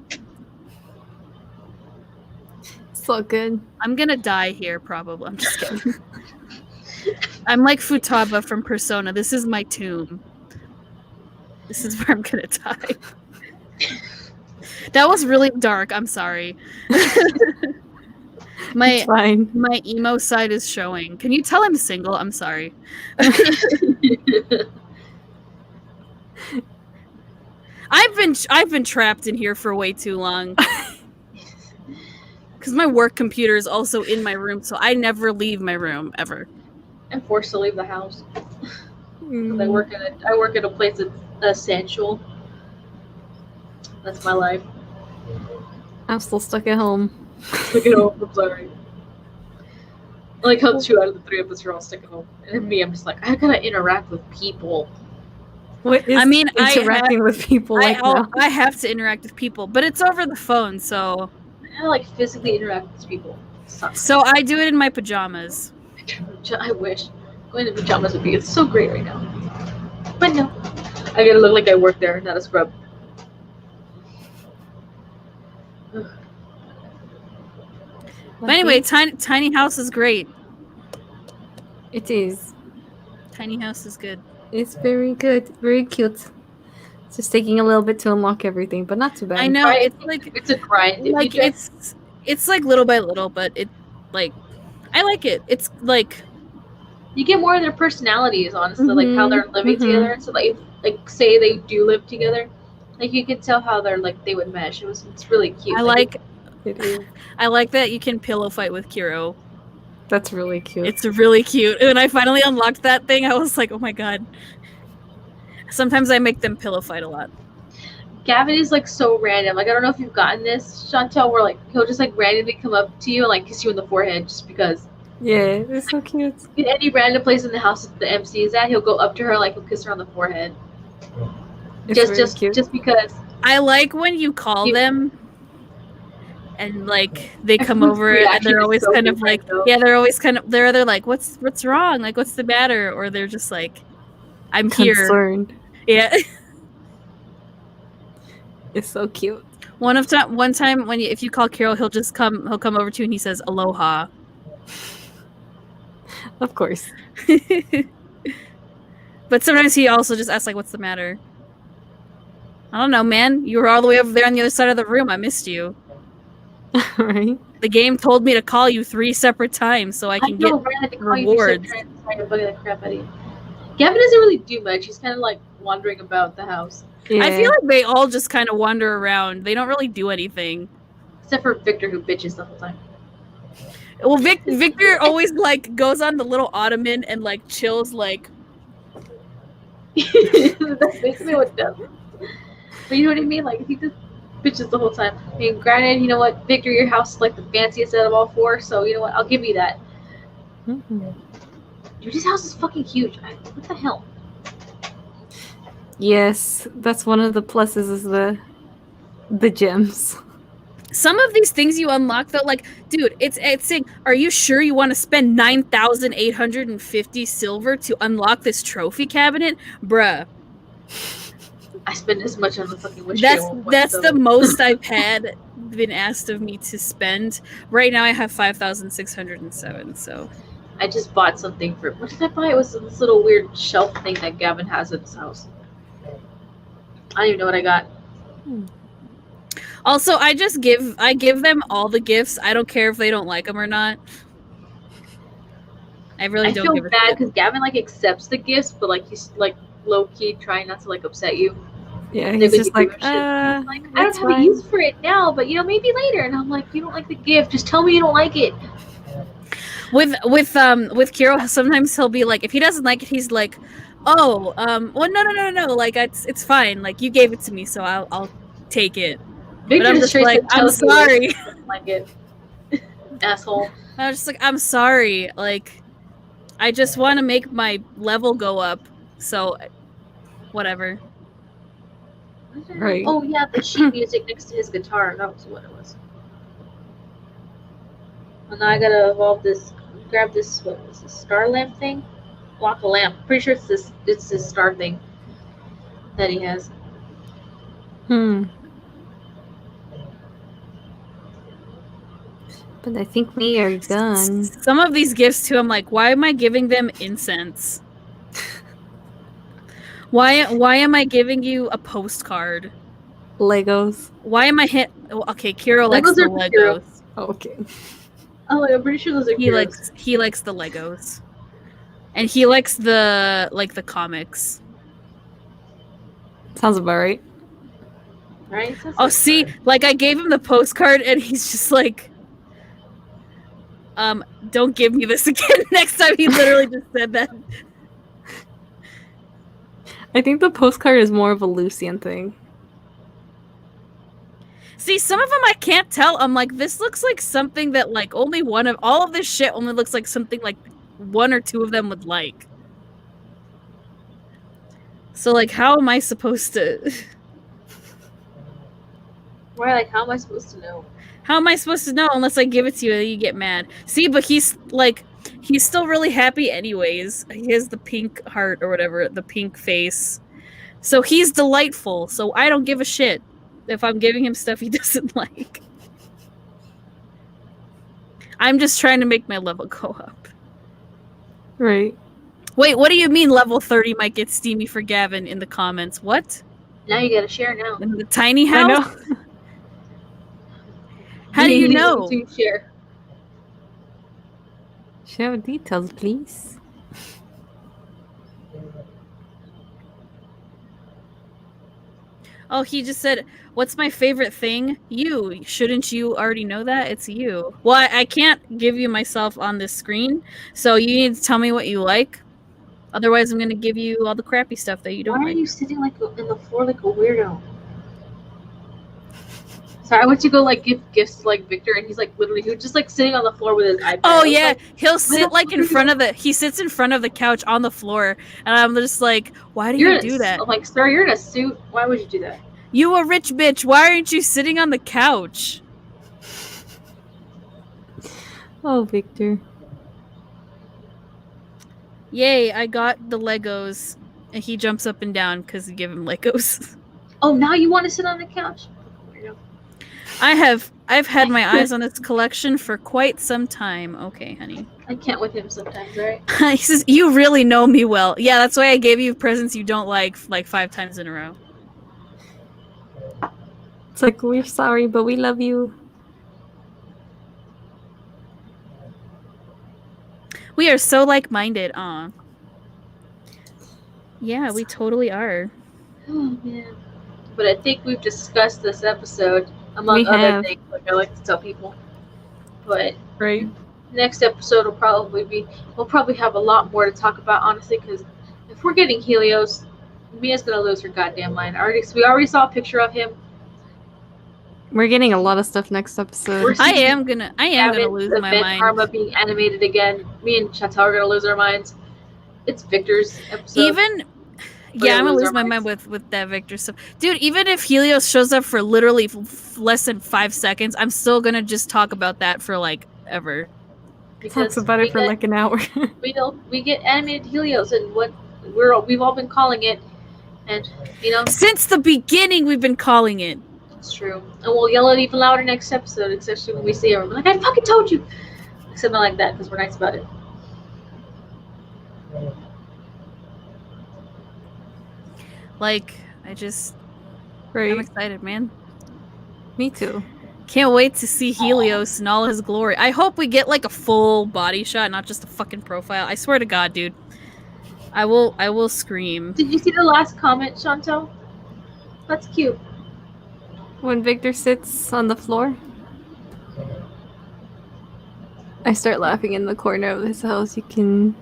It's all good. I'm gonna die here, probably. I'm just kidding. I'm like Futaba from Persona. This is my tomb. This is where I'm gonna die. That was really dark. I'm sorry. It's fine. My emo side is showing. Can you tell I'm single? I'm sorry. I've been trapped in here for way too long. Because my work computer is also in my room, so I never leave my room ever. I'm forced to leave the house. 'Cause Mm. I work at a place that's essential. That's my life. I'm still stuck at home. Stuck at home. I'm sorry. I like how 2 out of the 3 of us are all stuck at home, and then me, I'm just like, I gotta interact with people. What is interacting with people like now? I have to interact with people, but it's over the phone, so I gotta like physically interact with people. Sucks. so I do it in my pajamas. I wish going to pajamas would be. It's so great right now, but no, I gotta look like I work there, not a scrub. But anyway, tiny house is great. It is. Tiny house is good. It's very good. Very cute. It's just taking a little bit to unlock everything, but not too bad. I know Right? it's like It's a grind. If like you just, it's like little by little, but it like I like it. It's like you get more of their personalities, honestly, like how they're living together. So like say they do live together, like you can tell how they're like they would mesh. It's really cute. I like It is. I like that you can pillow fight with Kiro. That's really cute. It's really cute. When I finally unlocked that thing, I was like, oh my god. Sometimes I make them pillow fight a lot. Gavin is like so random. Like I don't know if you've gotten this, Chantel, where like he'll just like randomly come up to you and like kiss you in the forehead just because. Yeah, it's so cute. In any random place in the house that the MC is at, he'll go up to her like he'll kiss her on the forehead. It's very cute. Just because. I like when you call them and like they come Everyone's over and reaction they're is always so kind of different, like though. they're always kind of they're either like what's wrong, like what's the matter, or they're just like I'm here. Concerned. Yeah. It's so cute. One time when if you call Kiro, he'll come over to you and he says aloha. Of course. But sometimes he also just asks like what's the matter. I don't know, man. You were all the way over there on the other side of the room. I missed you. Right? The game told me to call you 3 separate times so I can get rewards. Trying to bug the crap out of you. Gavin doesn't really do much. He's kind of like wandering about the house. Yeah. I feel like they all just kind of wander around. They don't really do anything. Except for Victor, who bitches the whole time. Well, Victor always like goes on the little ottoman and like chills like. That's basically what it does. But you know what I mean? Like he just bitches the whole time. I mean, granted, you know what, Victor, your house is like the fanciest out of all 4, so you know what, I'll give you that. Mhm. Dude, his house is fucking huge. What the hell? Yes, that's one of the pluses is the gems. Some of these things you unlock though, like, dude, it's saying, are you sure you want to spend 9,850 silver to unlock this trophy cabinet, bruh? I spend as much on the fucking wish. That's the most I've been asked of me to spend. Right now I have 5,607, so I just bought something for. What did I buy? It was this little weird shelf thing that Gavin has at his house. I don't even know what I got. Also, I give them all the gifts. I don't care if they don't like them or not. I really don't give a feel bad shit. because Gavin like accepts the gifts, but like he's like low key trying not to like upset you. Yeah, They he's make just you do like, shit. He's like, I don't that's have a fine. use for it now, but you know maybe later. And I'm like, you don't like the gift, just tell me you don't like it. With Kiro, sometimes he'll be like, if he doesn't like it, he's like, oh, well, no, like it's fine. Like you gave it to me, so I'll take it. Victor But I'm just like, I'm sorry. He doesn't like it. Asshole. I was just like, I'm sorry. Like, I just want to make my level go up. So, whatever. Right. Oh yeah, the sheet music next to his guitar. That was what it was. Well, now I gotta evolve this. Grab this. What is this? Star lamp thing? Block a lamp. Pretty sure it's this. It's this star thing that he has. But I think we are done. Some of these gifts too, I'm like, why am I giving them incense? Why am I giving you a postcard? Legos. Why am I hit? Okay, Kiro likes Legos the are for Kiro. Legos. Oh, okay. Oh, I'm pretty sure those are. He Kiro's. likes the Legos, and he likes the comics. Sounds about right. Right? Oh, see, like I gave him the postcard, and he's just like, don't give me this again next time. He literally just said that. I think the postcard is more of a Lucian thing. See, some of them I can't tell. I'm like, this looks like something that like only one of all of this shit only looks like something like 1 or 2 of them would like. So like, how am I supposed to? Why? Like, how am I supposed to know? How am I supposed to know unless I give it to you and you get mad? See, but he's still really happy anyways. He has the pink heart or whatever, the pink face. So he's delightful. So I don't give a shit if I'm giving him stuff he doesn't like. I'm just trying to make my level go up. Right. Wait, what do you mean level 30 might get steamy for Gavin in the comments? What? Now you gotta share now. In the tiny I house? know. How do you know? To share. Share details, please. Oh, he just said, what's my favorite thing? You. Shouldn't you already know that? It's you. Well, I can't give you myself on this screen, so you need to tell me what you like. Otherwise, I'm going to give you all the crappy stuff that you don't Why are like. you sitting like in the floor like a weirdo? Sorry, I went to go like give gifts to like Victor, and he's like literally he was just like sitting on the floor with his iPad. Oh I was yeah, like, he'll sit the like fuck in are you front of the. He sits in front of the couch on the floor, and I'm just like, why do you're you do that? I'm like, sir, you're in a suit. Why would you do that? You a rich bitch. Why aren't you sitting on the couch? Oh, Victor. Yay! I got the Legos, and he jumps up and down because you give him Legos. Oh, now you want to sit on the couch? Weirdo. I've had my eyes on this collection for quite some time. Okay, honey. I can't with him sometimes, right? He says, you really know me well. Yeah, that's why I gave you presents you don't like 5 times in a row. It's like, we're sorry, but we love you. We are so like-minded. Aw. Yeah, we totally are. Oh man. But I think we've discussed this episode among We other have. things, like I like to tell people. But Right. next episode will probably we'll probably have a lot more to talk about, honestly, because if we're getting Helios, Mia's gonna lose her goddamn mind. We already saw a picture of him. We're getting a lot of stuff next episode. We're I seeing am gonna Gavin's lose my event mind. Karma being animated again. Me and Chantal are gonna lose our minds. It's Victor's episode. Even yeah, I'm gonna lose my mind with that Victor stuff. Dude, even if Helios shows up for literally less than 5 seconds, I'm still gonna just talk about that for like ever. Talks about it for like an hour. we get animated Helios, and what we've all been calling it, and you know, Since the beginning we've been calling it. it's true. And we'll yell it even louder next episode, especially when we see her. We're like, I fucking told you! Something like that, because we're nice about it. Like, I'm Right. excited, man. Me too. Can't wait to see Helios in all his glory. I hope we get like a full body shot, not just a fucking profile. I swear to God, dude. I will scream. Did you see the last comment, Chantal? That's cute. When Victor sits on the floor, I start laughing in the corner of his house. You can.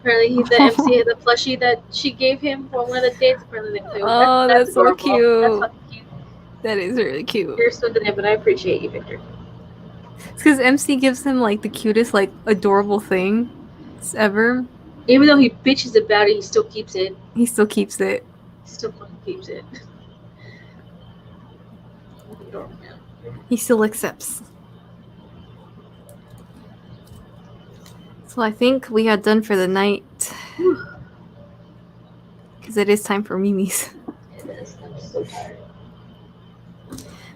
Apparently, he's the MC of the plushie that she gave him for one of the dates. Apparently, they Oh, that's so adorable. cute. That's fucking cute. That is really cute. You're so today, but I appreciate you, Victor. It's because MC gives him like the cutest, like adorable thing ever. Even though he bitches about it, he still keeps it. He still keeps it. He still fucking keeps it. Adorable, man. He still accepts. So I think we are done for the night. Because it is time for Mimi's. It is. I'm so tired.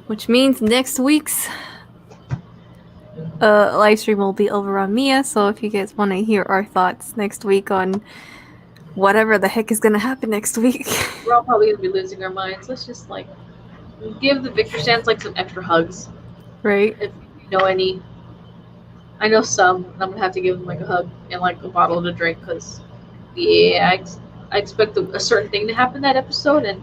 Which means next week's live stream will be over on Mia. So if you guys want to hear our thoughts next week on whatever the heck is going to happen next week. We're all probably gonna be losing our minds. Let's just like give the Victor stands like some extra hugs, Right? if you know any. I know some, and I'm gonna have to give him like a hug and like a bottle to drink, because yeah, I expect a certain thing to happen that episode, and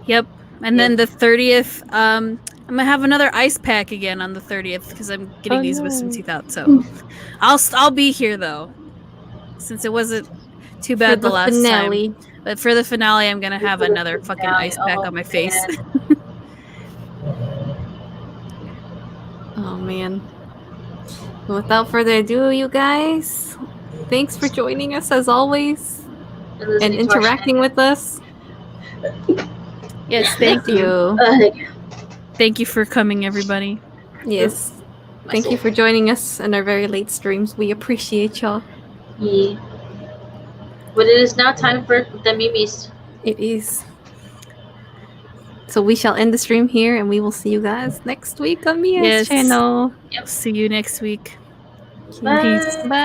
Yep. And then the 30th, I'm gonna have another ice pack again on the 30th because I'm getting these wisdom teeth out. So I'll be here though, since it wasn't too bad the last finale. time. But for the finale, I'm gonna have For the another fucking finale, ice pack oh, on my face. man. Oh man. Without further ado, you guys, thanks for joining us as always and listening to our interacting with us. Yes, thank you. thank you. Thank you for coming, everybody. Yes. Thank you for joining us in our very late streams. We appreciate y'all. Yeah. But it is now time for the Mimis. It is. So we shall end the stream here, and we will see you guys next week on Mia's Yes. channel. See you next week. Bye. Peace. Bye.